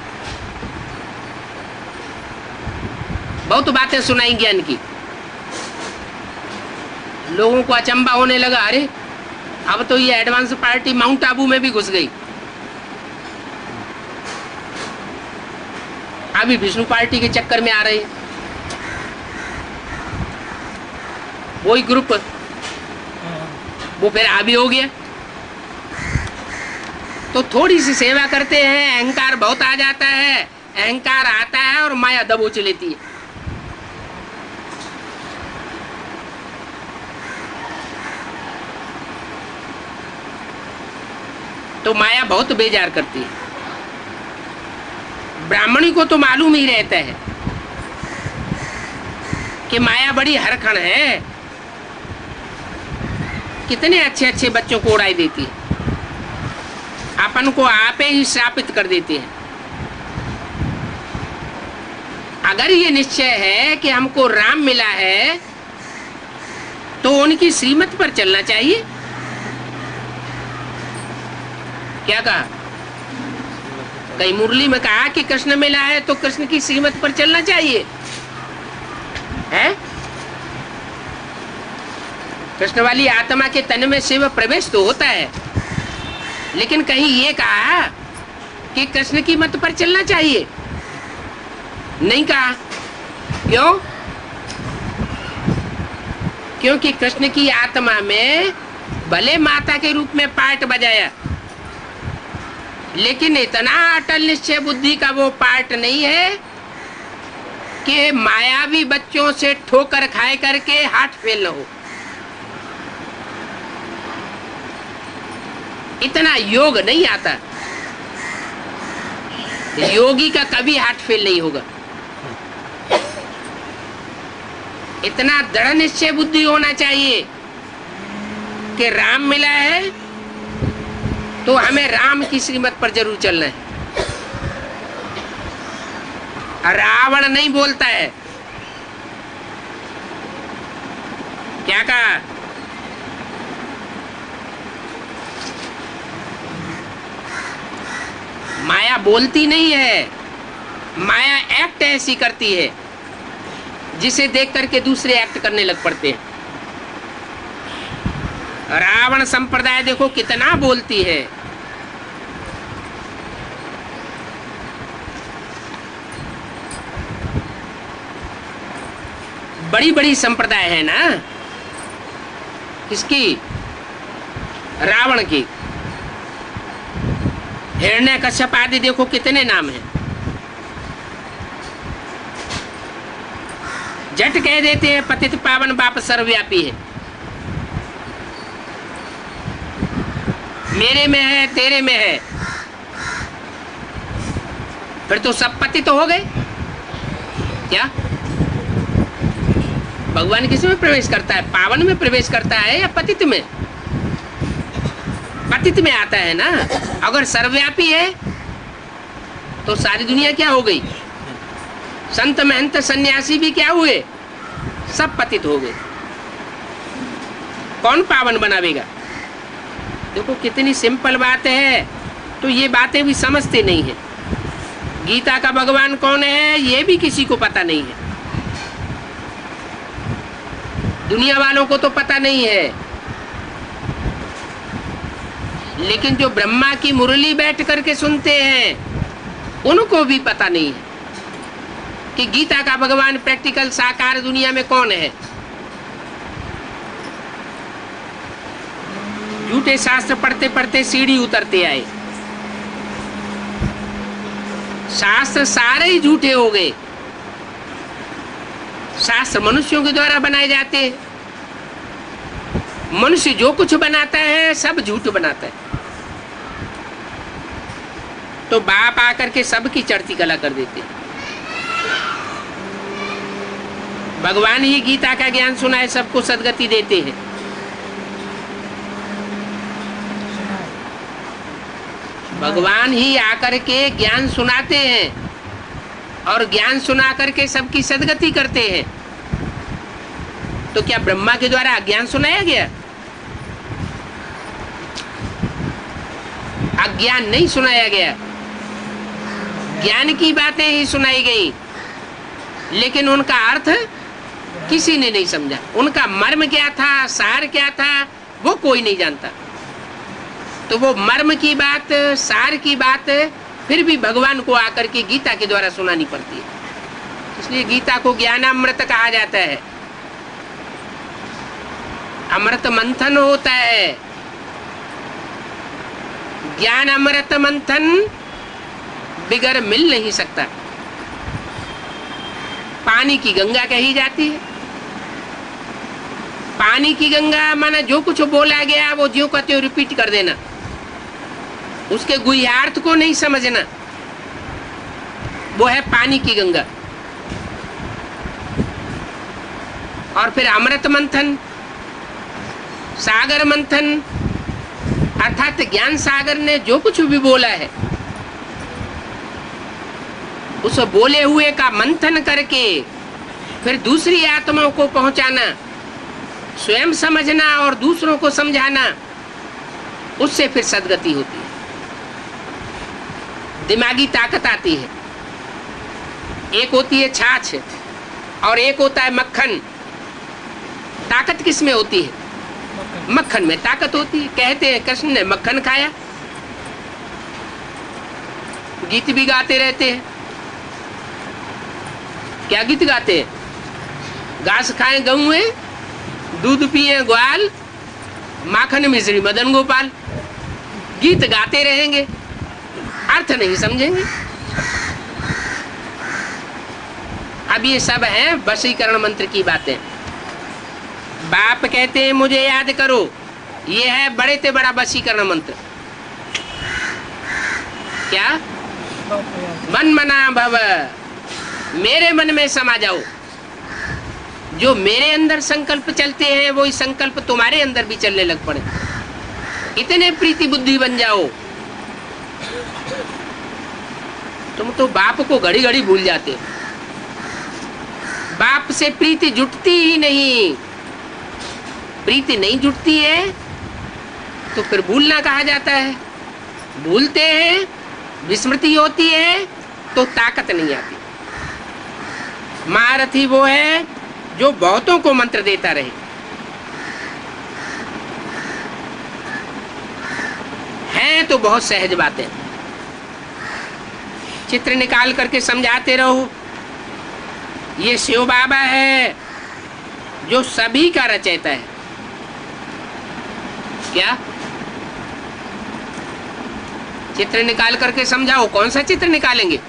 बहुत बातें सुनाई ज्ञान की। लोगों को अचंबा होने लगा, अरे अब तो ये एडवांस पार्टी माउंट आबू में भी घुस गई। अभी विष्णु पार्टी के चक्कर में आ रहे हैं, वही ग्रुप, वो फिर आभी हो गया। तो थोड़ी सी सेवा करते हैं, अहंकार बहुत आ जाता है, अहंकार आता है और माया दबोच लेती है। तो माया बहुत बेजार करती है। ब्राह्मणी को तो मालूम ही रहता है कि माया बड़ी हरखण है, कितने अच्छे अच्छे बच्चों को उड़ाई देती है, अपन को आपे ही श्रापित कर देती है। अगर ये निश्चय है कि हमको राम मिला है तो उनकी श्रीमत पर चलना चाहिए। क्या कहा? कई मुरली में कहा कि कृष्ण मिला है तो कृष्ण की श्रीमत पर चलना चाहिए है? कृष्ण वाली आत्मा के तन में शिव प्रवेश तो होता है, लेकिन कहीं ये कहा कि कृष्ण की मत पर चलना चाहिए? नहीं कहा। क्यों? क्योंकि कृष्ण की आत्मा में भले माता के रूप में पार्ट बजाया, लेकिन इतना अटल निश्चय बुद्धि का वो पार्ट नहीं है कि मायावी बच्चों से ठोकर खाए करके हार्ट फेल न हो। इतना योग नहीं आता, योगी का कभी हार्ट फेल नहीं होगा। इतना दृढ़ निश्चय बुद्धि होना चाहिए कि राम मिला है तो हमें राम की श्रीमत पर जरूर चलना है। रावण नहीं बोलता है। क्या कहा? माया बोलती नहीं है, माया एक्ट ऐसी करती है जिसे देख करके दूसरे एक्ट करने लग पड़ते हैं। रावण संप्रदाय देखो कितना बोलती है। बड़ी बड़ी संप्रदाय है ना, किसकी? रावण की। हिरण्यकश्यप आदि देखो कितने नाम हैं। झट कह देते हैं पतित पावन बाप सर्वव्यापी है, मेरे में है, तेरे में है, फिर तो सब पतित तो हो गए। क्या भगवान किस में प्रवेश करता है? पावन में प्रवेश करता है या पतित में? पतित में आता है ना। अगर सर्वव्यापी है तो सारी दुनिया क्या हो गई? संत महंत सन्यासी भी क्या हुए? सब पतित हो गए। कौन पावन बनावेगा? देखो कितनी सिंपल बात है, तो ये बातें भी समझते नहीं है। गीता का भगवान कौन है ये भी किसी को पता नहीं है। दुनिया वालों को तो पता नहीं है, लेकिन जो ब्रह्मा की मुरली बैठ करके सुनते हैं उनको भी पता नहीं है कि गीता का भगवान प्रैक्टिकल साकार दुनिया में कौन है। झूठे शास्त्र पढ़ते पढ़ते सीढ़ी उतरते आए, शास्त्र सारे ही झूठे हो गए। शास्त्र मनुष्यों के द्वारा बनाए जाते हैं, मनुष्य जो कुछ बनाता है सब झूठ बनाता है। तो बाप आकर के सबकी चढ़ती कला कर देते हैं। भगवान ही गीता का ज्ञान सुनाए, सबको सदगति देते हैं। भगवान ही आकर के ज्ञान सुनाते हैं और ज्ञान सुना करके सबकी सदगति करते हैं। तो क्या ब्रह्मा के द्वारा अज्ञान सुनाया गया? अज्ञान नहीं सुनाया गया, ज्ञान की बातें ही सुनाई गई, लेकिन उनका अर्थ किसी ने नहीं समझा। उनका मर्म क्या था, सार क्या था, वो कोई नहीं जानता। तो वो मर्म की बात, सार की बात फिर भी भगवान को आकर के गीता के द्वारा सुनानी पड़ती है। इसलिए गीता को ज्ञानामृत कहा जाता है। अमृत मंथन होता है, ज्ञान अमृत मंथन बिगर मिल नहीं सकता। पानी की गंगा कही जाती है। पानी की गंगा माना जो कुछ बोला गया वो ज्यों का त्यों रिपीट कर देना, उसके गुह्यार्थ को नहीं समझना, वो है पानी की गंगा। और फिर अमृत मंथन, सागर मंथन, अर्थात ज्ञान सागर ने जो कुछ भी बोला है उस बोले हुए का मंथन करके फिर दूसरी आत्माओं को पहुंचाना, स्वयं समझना और दूसरों को समझाना, उससे फिर सद्गति होती है, दिमागी ताकत आती है। एक होती है छाछ और एक होता है मक्खन। ताकत किस में होती है? मक्खन में ताकत होती है। कहते हैं कृष्ण ने मक्खन खाया। गीत भी गाते रहते हैं। क्या गीत गाते हैं? घास खाएं गौए, दूध पिए ग्वाल, माखन मिश्री मदन गोपाल। गीत गाते रहेंगे, अर्थ नहीं समझेंगे। अब ये सब है वशीकरण मंत्र की बातें। बाप कहते हैं मुझे याद करो, ये है बड़े से बड़ा वशीकरण मंत्र। क्या? मन मना भव, मेरे मन में समा जाओ। जो मेरे अंदर संकल्प चलते हैं वो संकल्प तुम्हारे अंदर भी चलने लग पड़े। इतने प्रीति बुद्धि बन जाओ। तुम तो बाप को घड़ी घड़ी भूल जाते हो। बाप से प्रीति जुटती ही नहीं। प्रीति नहीं जुटती है तो फिर भूलना कहा जाता है। भूलते हैं, विस्मृति होती है तो ताकत नहीं आती। महारथी वो है जो बहुतों को मंत्र देता रहे। हैं तो बहुत सहज बातें, चित्र निकाल करके समझाते रहो। ये शिव बाबा है जो सभी का रचयिता है। क्या? चित्र निकाल करके समझाओ। कौन सा चित्र निकालेंगे?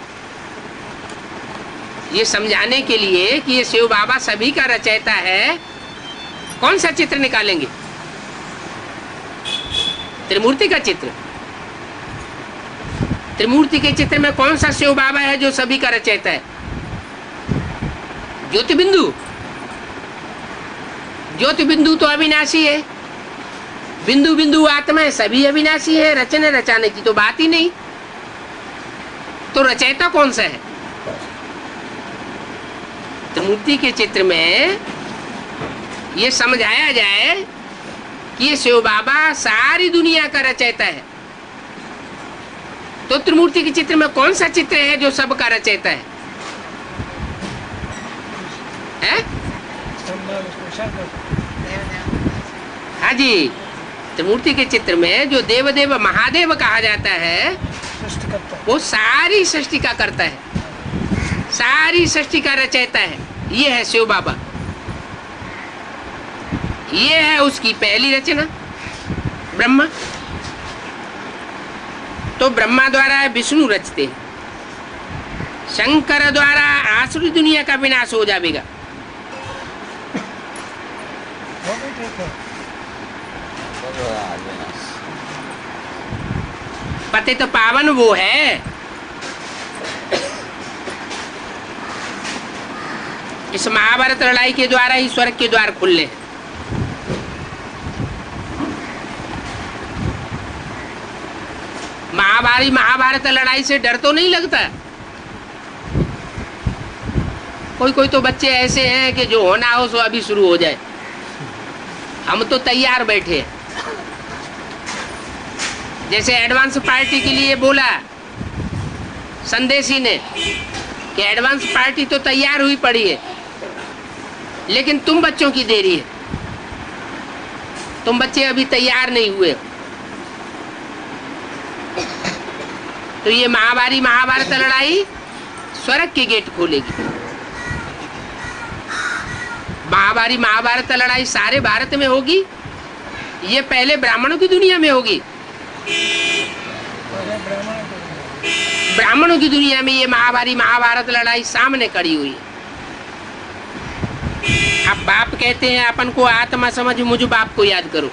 ये समझाने के लिए कि ये शिव बाबा सभी का रचयिता है, कौन सा चित्र निकालेंगे? त्रिमूर्ति का चित्र। त्रिमूर्ति के चित्र में कौन सा शिव बाबा है जो सभी का रचयिता है? ज्योति बिंदु। ज्योति बिंदु तो अविनाशी है। बिंदु बिंदु आत्मा है, सभी अविनाशी है। रचने रचाने की तो बात ही नहीं। तो रचयिता कौन सा है? त्रिमूर्ति के चित्र में ये समझाया जाए कि ये शिव बाबा सारी दुनिया का रचयिता है। तो त्रिमूर्ति के चित्र में कौन सा चित्र है जो सबका रचयिता है? हैं? हाँ जी, त्रिमूर्ति के चित्र में जो देवदेव महादेव कहा जाता है
सृष्टि करता है।
वो सारी सृष्टि का करता है, सारी सृष्टि का रचयिता है। ये है शिव बाबा, ये है उसकी पहली रचना ब्रह्मा। तो ब्रह्मा द्वारा विष्णु रचते हैं, शंकर द्वारा आसुरी दुनिया का विनाश हो जाएगा।
वो भी ठीक है।
पति तो पावन वो है। इस महाभारत लड़ाई के द्वारा ही स्वर्ग के द्वार खुले हैं। महाभारत लड़ाई से डर तो नहीं लगता। कोई कोई तो बच्चे ऐसे हैं कि जो होना हो सो अभी शुरू हो जाए। हम तो तैयार बैठे हैं। जैसे एडवांस पार्टी के लिए बोला संदेशी ने कि एडवांस पार्टी तो तैयार हुई पड़ी है, लेकिन तुम बच्चों की देरी है। तुम बच्चे अभी तैयार नहीं हुए। तो ये महाभारत लड़ाई स्वर्ग के गेट खोलेगी। महाभारत लड़ाई सारे भारत में होगी। ये पहले ब्राह्मणों की दुनिया में होगी। ब्राह्मणों की दुनिया में ये महाभारत लड़ाई सामने खड़ी हुई है। अब बाप कहते हैं अपन को आत्मा समझ, मुझ बाप को याद करो।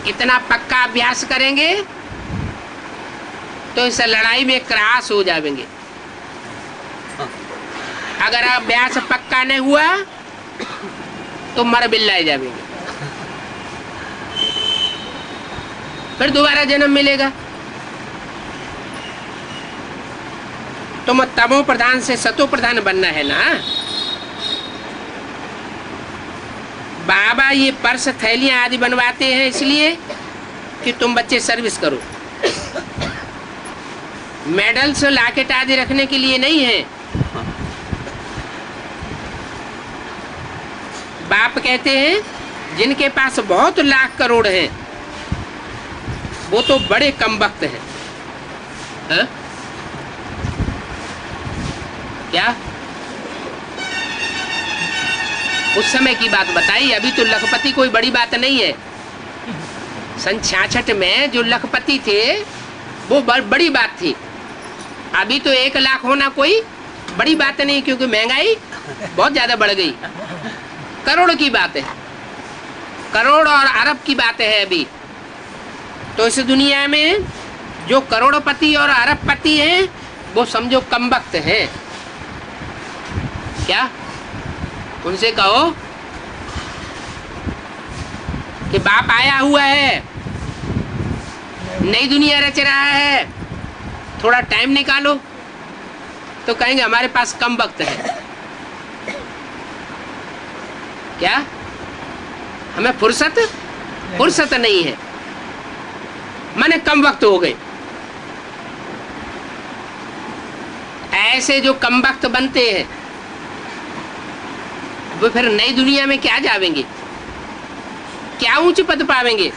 इतना पक्का अभ्यास करेंगे तो इस लड़ाई में क्रॉस हो जाएंगे। अगर अभ्यास पक्का नहीं हुआ तो मर बिल्लाए जाएंगे, फिर दोबारा जन्म मिलेगा। तुम तमो प्रधान से सतो प्रधान बनना है ना। बाबा ये पर्स थैलियां आदि बनवाते हैं इसलिए कि तुम बच्चे सर्विस करो। मेडल्स लॉकेट आदि रखने के लिए नहीं है। बाप कहते हैं जिनके पास बहुत लाख करोड़ हैं वो तो बड़े कमबख्त हैं। हाँ? क्या उस समय की बात बताई। अभी तो लखपति कोई बड़ी बात नहीं है। सन 66 में जो लखपति थे वो बड़ी बात थी। अभी तो 1 लाख होना कोई बड़ी बात नहीं, क्योंकि महंगाई बहुत ज्यादा बढ़ गई। करोड़ की बात है, करोड़ और अरब की बात है अभी। तो इस दुनिया में जो करोड़पति और अरबपति हैं वो समझो कमबख्त हैं। क्या उनसे कहो कि बाप आया हुआ है, नई दुनिया रच रहा है, थोड़ा टाइम निकालो, तो कहेंगे हमारे पास कम वक्त है। क्या हमें फुर्सत नहीं है, माने कम वक्त हो गए। ऐसे जो कम वक्त बनते हैं वो फिर नई दुनिया में क्या जावेंगे, क्या ऊंच पद पावेंगे।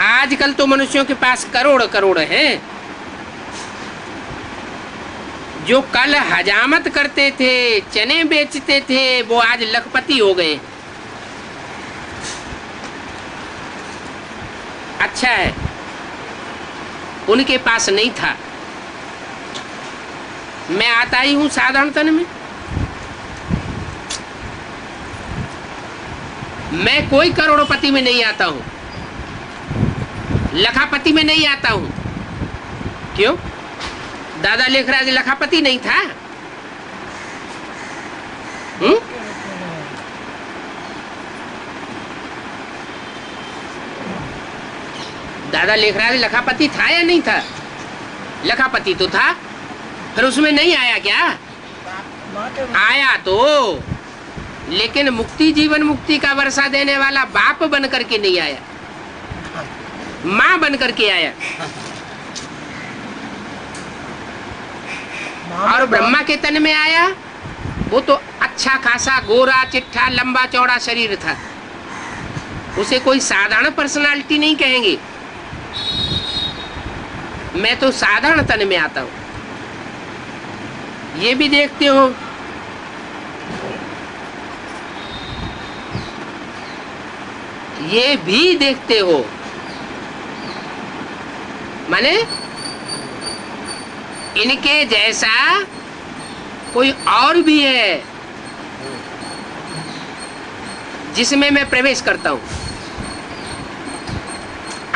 आजकल तो मनुष्यों के पास करोड़ करोड़ हैं। जो कल हजामत करते थे, चने बेचते थे, वो आज लखपति हो गए। अच्छा है उनके पास नहीं था। मैं आता ही हूं साधारणतन में। मैं कोई करोड़पति में नहीं आता हूं, लखापति में नहीं आता हूं। क्यों? दादा लेखराज लखापति नहीं था? दादा लेखराज लखापति था या नहीं था? लखापति तो था, फिर उसमें नहीं आया क्या? आया तो, लेकिन मुक्ति जीवन मुक्ति का वर्षा देने वाला बाप बन करके नहीं आया, माँ बन करके आया। और ब्रह्मा के तन में आया, वो तो अच्छा खासा गोरा चिट्ठा लंबा चौड़ा शरीर था, उसे कोई साधारण पर्सनालिटी नहीं कहेंगे। मैं तो साधारण तन में आता हूं, ये भी देखते हो। ये भी देखते हो, माने इनके जैसा कोई और भी है जिसमें मैं प्रवेश करता हूं।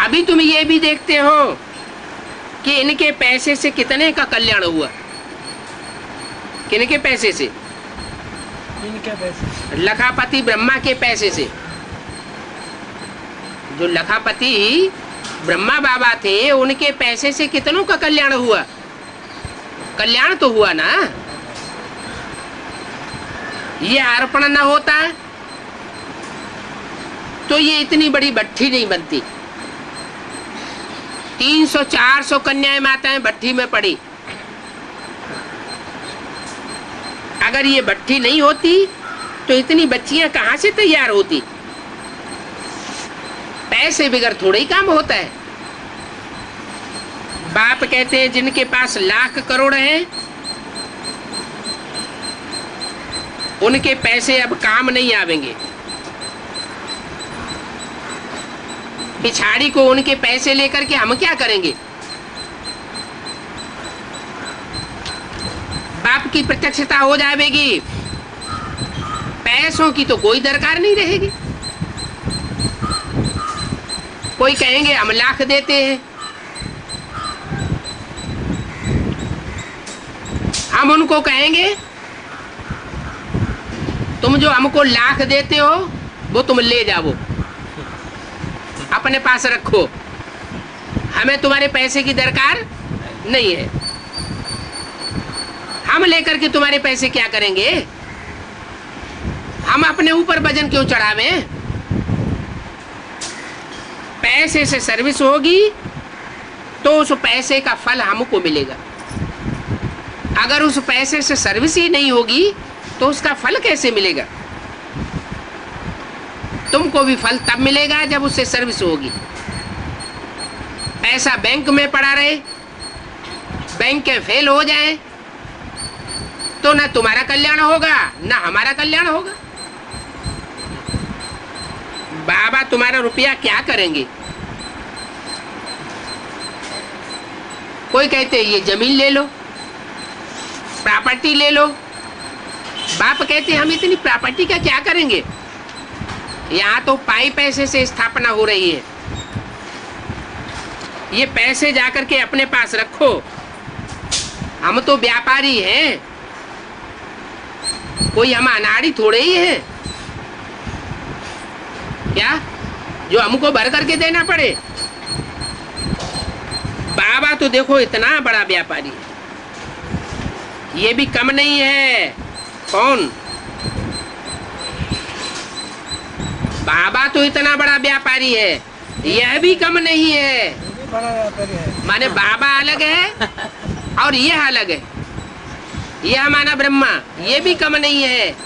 अभी तुम ये भी देखते हो कि इनके पैसे से कितने का कल्याण हुआ। किनके पैसे से?
इनके पैसे।
लखापति ब्रह्मा के पैसे से। जो लखापति ब्रह्मा बाबा थे, उनके पैसे से कितनों का कल्याण हुआ? कल्याण तो हुआ ना। ये अर्पण न होता तो ये इतनी बड़ी भट्ठी नहीं बनती। 300-400 कन्याएं माताएं भट्ठी में पड़ी। अगर ये भट्ठी नहीं होती तो इतनी बच्चियां कहां से तैयार होती? पैसे बिगर थोड़ा ही काम होता है। बाप कहते हैं जिनके पास लाख करोड़ हैं, उनके पैसे अब काम नहीं आवेंगे। पिछाड़ी को उनके पैसे लेकर के हम क्या करेंगे? बाप की प्रत्यक्षता हो जाएगी, पैसों की तो कोई दरकार नहीं रहेगी। कोई कहेंगे हम लाख देते हैं, हम उनको कहेंगे तुम जो हमको लाख देते हो वो तुम ले जाओ, अपने पास रखो, हमें तुम्हारे पैसे की दरकार नहीं है। हम लेकर के तुम्हारे पैसे क्या करेंगे? हम अपने ऊपर वजन क्यों चढ़ावें? पैसे से सर्विस होगी तो उस पैसे का फल हमको मिलेगा। अगर उस पैसे से सर्विस ही नहीं होगी तो उसका फल कैसे मिलेगा? तुमको भी फल तब मिलेगा जब उससे सर्विस होगी। पैसा बैंक में पड़ा रहे, बैंक के फेल हो जाए तो ना तुम्हारा कल्याण होगा ना हमारा कल्याण होगा। बाबा तुम्हारा रुपया क्या करेंगे? कोई कहते ये जमीन ले लो, प्रॉपर्टी ले लो। बाप कहते हम इतनी प्रॉपर्टी का क्या करेंगे? यहाँ तो पाई पैसे से स्थापना हो रही है, ये पैसे जाकर के अपने पास रखो। हम तो व्यापारी हैं, कोई हम अनाड़ी थोड़े ही है क्या जो हमको भर करके देना पड़े? बाबा तो देखो इतना बड़ा व्यापारी है, ये भी कम नहीं है। कौन? बाबा तो इतना बड़ा व्यापारी है, यह भी कम नहीं है।
बड़ा व्यापारी है।
माने बाबा अलग है और यह अलग है। यह माना ब्रह्मा, ये भी कम नहीं है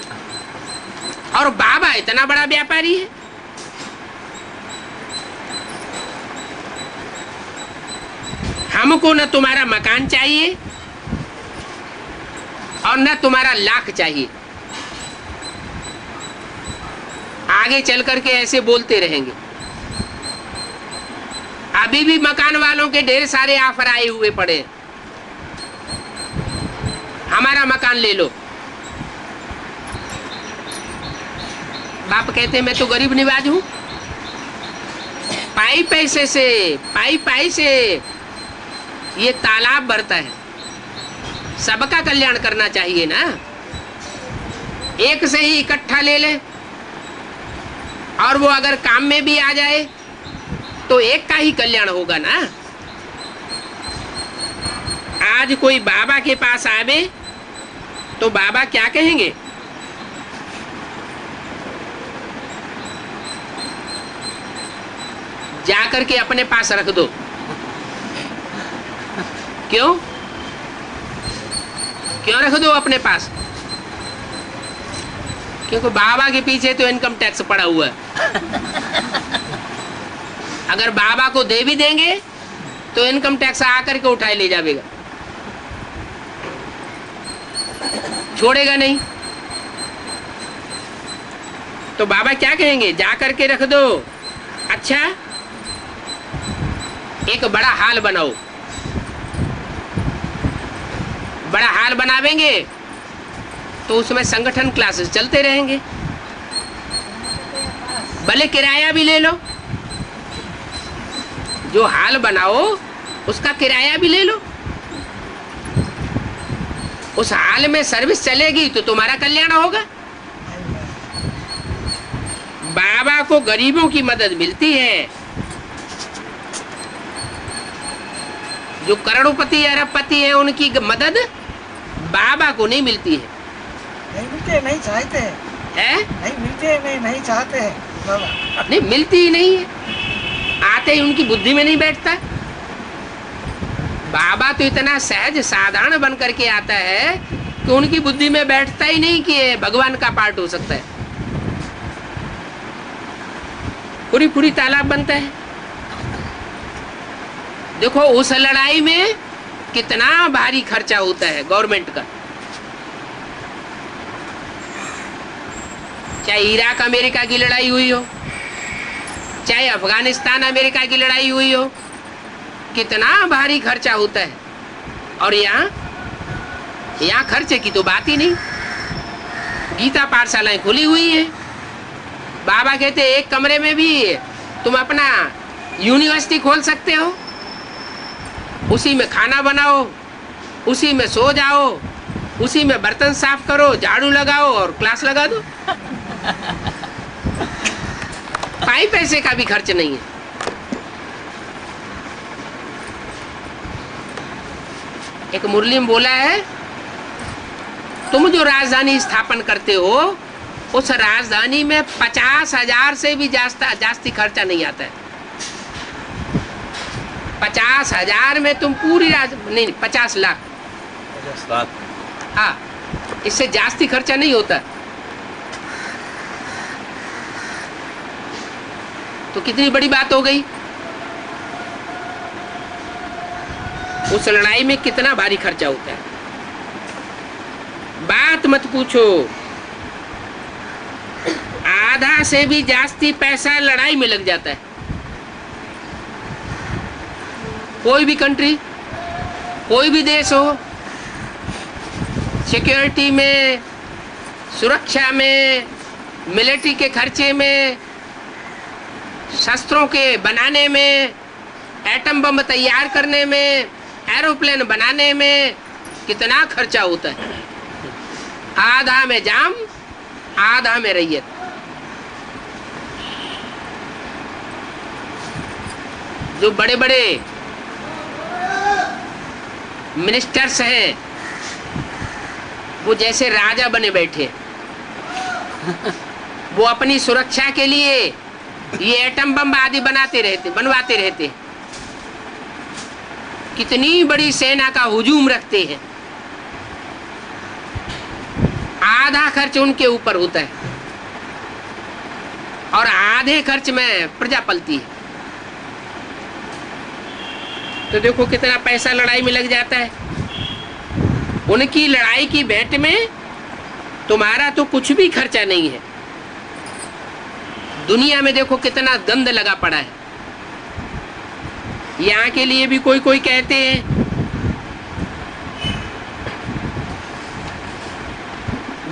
और बाबा इतना बड़ा व्यापारी है। हमको न तुम्हारा मकान चाहिए और न तुम्हारा लाख चाहिए। आगे चल करके ऐसे बोलते रहेंगे। अभी भी मकान वालों के ढेर सारे ऑफर आए हुए पड़े, हमारा मकान ले लो। बाप कहते मैं तो गरीब निवाज हूं, पाई पैसे से पाई से ये तालाब भरता है। सबका कल्याण करना चाहिए ना, एक से ही इकट्ठा ले ले और वो अगर काम में भी आ जाए तो एक का ही कल्याण होगा ना। आज कोई बाबा के पास आवे तो बाबा क्या कहेंगे? जाकर के अपने पास रख दो। क्यों रख दो अपने पास? क्योंकि बाबा के पीछे तो इनकम टैक्स पड़ा हुआ है। अगर बाबा को दे भी देंगे तो इनकम टैक्स आकर के उठाए ले जाएगा, छोड़ेगा नहीं। तो बाबा क्या कहेंगे, जा करके रख दो। अच्छा, एक बड़ा हाल बनाओ। बड़ा हाल बनावेंगे तो उसमें संगठन क्लासेस चलते रहेंगे, भले किराया भी ले लो। जो हाल बनाओ उसका किराया भी ले लो। उस हाल में सर्विस चलेगी तो तुम्हारा कल्याण होगा। बाबा को गरीबों की मदद मिलती है, जो करोड़पति अरबपति है उनकी मदद बाबा को नहीं मिलती है।
नहीं मिलते, नहीं चाहते हैं। नहीं मिलते, नहीं चाहते हैं बाबा।
नहीं मिलती ही नहीं है, आते ही उनकी बुद्धि में नहीं बैठता। बाबा तो इतना सहज साधारण बन करके आता है कि उनकी बुद्धि में बैठता ही नहीं कि ये भगवान का पार्ट हो सकता है। पूरी पूरी तालाब बनता है। देखो उस लड़ाई में कितना भारी खर्चा होता है गवर्नमेंट का। चाहे इराक अमेरिका की लड़ाई हुई हो, चाहे अफगानिस्तान अमेरिका की लड़ाई हुई हो, कितना भारी खर्चा होता है। और यहाँ खर्चे की तो बात ही नहीं। गीता पाठशालाएं खुली हुई है। बाबा कहते एक कमरे में भी तुम अपना यूनिवर्सिटी खोल सकते हो, उसी में खाना बनाओ, उसी में सो जाओ, उसी में बर्तन साफ करो, झाड़ू लगाओ और क्लास लगा दो। पाई पैसे का भी खर्च नहीं है। एक मुरली में बोला है, तुम जो राजधानी स्थापन करते हो उस राजधानी में 50,000 से भी जास्ती खर्चा नहीं आता है। 50,000 में तुम पूरी नहीं 50 लाख,
50 लाख,
हाँ, इससे जास्ती खर्चा नहीं होता। तो कितनी बड़ी बात हो गई। उस लड़ाई में कितना भारी खर्चा होता है, बात मत पूछो। आधा से भी जास्ती पैसा लड़ाई में लग जाता है। कोई भी कंट्री, कोई भी देश हो, सिक्योरिटी में, सुरक्षा में, मिलिट्री के खर्चे में, शस्त्रों के बनाने में, एटम बम तैयार करने में, एरोप्लेन बनाने में कितना खर्चा होता है। आधा में जाम, आधा में रैयत। जो बड़े बड़े मिनिस्टर्स हैं वो जैसे राजा बने बैठे। वो अपनी सुरक्षा के लिए ये एटम बम आदि बनवाते रहते। कितनी बड़ी सेना का हुजूम रखते हैं। आधा खर्च उनके ऊपर होता है और आधे खर्च में प्रजा पलती है। तो देखो कितना पैसा लड़ाई में लग जाता है। उनकी लड़ाई की भेंट में तुम्हारा तो कुछ भी खर्चा नहीं है। दुनिया में देखो कितना गंद लगा पड़ा है। यहाँ के लिए भी कोई कोई कहते हैं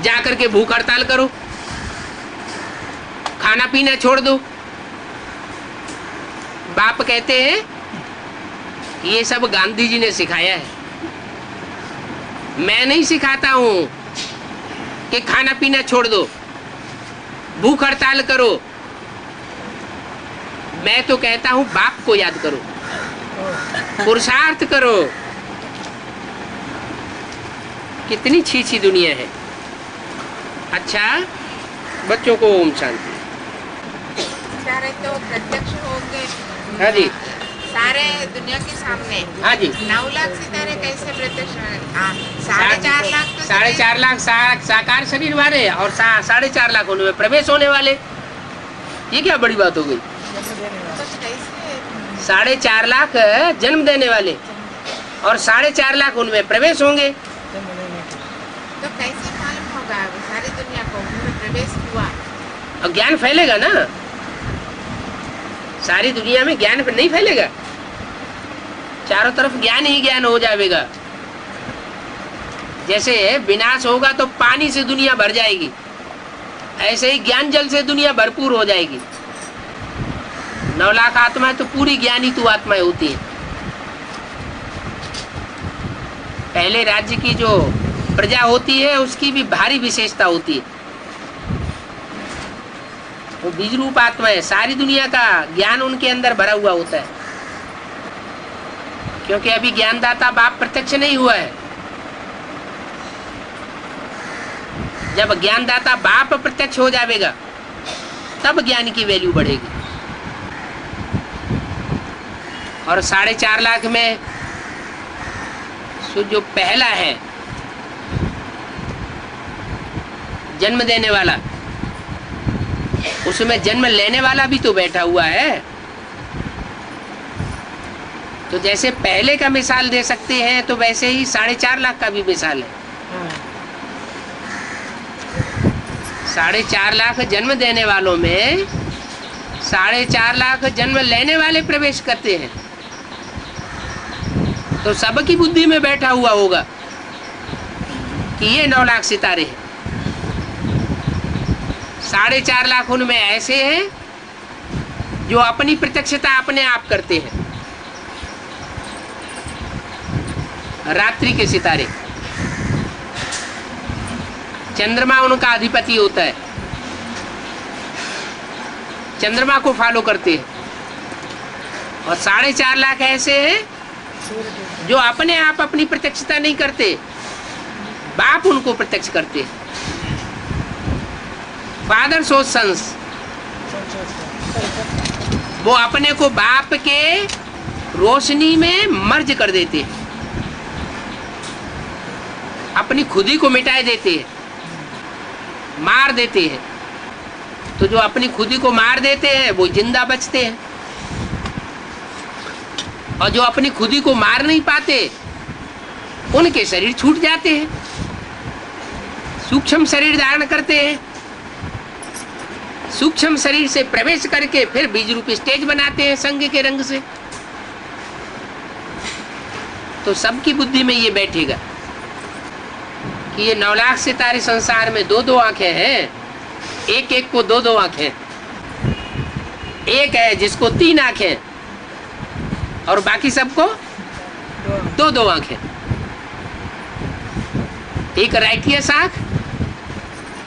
जाकर के भूख हड़ताल करो, खाना पीना छोड़ दो। बाप कहते हैं ये सब गांधी जी ने सिखाया है। मैं नहीं सिखाता हूं कि खाना पीना छोड़ दो, भूख हड़ताल करो। मैं तो कहता हूं बाप को याद करो, पुरुषार्थ करो। कितनी छी दुनिया है। अच्छा, बच्चों को ओम शांति।
तो प्रत्यक्ष हो गए।
हाँ जी।
सारे दुनिया के सामने
हाँ जी
9 लाख सितारे कैसे प्रत्यक्ष हुए? 4.5 लाख तो
4.5 लाख साकार शरीर वाले और 4.5 लाख उनमें प्रवेश होने वाले। ये क्या बड़ी बात हो गई?
तो कैसे
4.5 लाख जन्म देने वाले और 4.5 लाख उनमें प्रवेश होंगे।
तो कैसे मालूम होगा सारी दुनिया को उनमें प्रवेश हुआ?
और ज्ञान फैलेगा ना, सारी दुनिया में ज्ञान नहीं फैलेगा, चारों तरफ ज्ञान ही ज्ञान हो जाएगा। जैसे विनाश होगा तो पानी से दुनिया भर जाएगी, ऐसे ही ज्ञान जल से दुनिया भरपूर हो जाएगी। 9 लाख आत्माएं तो पूरी ज्ञानी तू आत्माएं होती है। पहले राज्य की जो प्रजा होती है उसकी भी भारी विशेषता होती है, वो बीज रूप आत्मा है। सारी दुनिया का ज्ञान उनके अंदर भरा हुआ होता है, क्योंकि अभी ज्ञानदाता बाप प्रत्यक्ष नहीं हुआ है। जब ज्ञानदाता बाप प्रत्यक्ष हो जाएगा तब ज्ञान की वैल्यू बढ़ेगी। और 4.5 लाख में जो पहला है जन्म देने वाला, उसमें जन्म लेने वाला भी तो बैठा हुआ है। तो जैसे पहले का मिसाल दे सकते हैं तो वैसे ही 4.5 लाख का भी मिसाल है। 4.5 लाख जन्म देने वालों में 4.5 लाख जन्म लेने वाले प्रवेश करते हैं। तो सबकी बुद्धि में बैठा हुआ होगा कि ये 9 लाख सितारे हैं। 4.5 लाख उनमें ऐसे हैं जो अपनी प्रत्यक्षता अपने आप करते हैं। रात्रि के सितारे, चंद्रमा उनका अधिपति होता है, चंद्रमा को फॉलो करते हैं। और 4.5 लाख ऐसे हैं जो अपने आप अपनी प्रत्यक्षता नहीं करते, बाप उनको प्रत्यक्ष करते हैं। फादर सो सन्स, वो अपने को बाप के रोशनी में मर्ज कर देते हैं, अपनी खुदी को मिटाए देते हैं, मार देते हैं। तो जो अपनी खुदी को मार देते हैं वो जिंदा बचते हैं, और जो अपनी खुदी को मार नहीं पाते उनके शरीर छूट जाते हैं, सूक्ष्म शरीर धारण करते हैं, सूक्ष्म शरीर से प्रवेश करके फिर बीज रूपी स्टेज बनाते हैं संग के रंग से। तो सबकी बुद्धि में ये बैठेगा कि ये 9 लाख सितारे संसार में 2-2 आंखें हैं, एक एक को 2-2 आंखें। एक है जिसको 3 आंखें और बाकी सबको 2-2 आंखें। एक राइटियस आंख,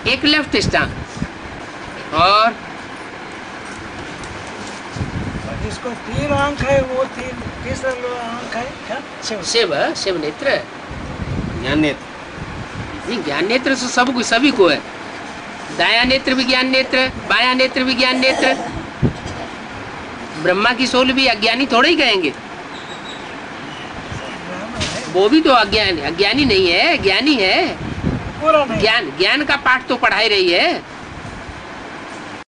एक लेफ्टिस्ट आंख। और
जिसको 3 आंख है वो तीसरा आंख है क्या?
शिव नेत्र,
ज्ञान नेत्र।
नहीं, ज्ञान नेत्र से सब सभी को है। दाया नेत्र भी ज्ञान नेत्र, बाया नेत्र भी ज्ञान नेत्र। ब्रह्मा की सोल भी अज्ञानी थोड़ा ही कहेंगे, वो भी तो अज्ञानी नहीं है, ज्ञानी है।
पूरा नहीं।
ज्ञान का पाठ तो पढ़ाई रही है।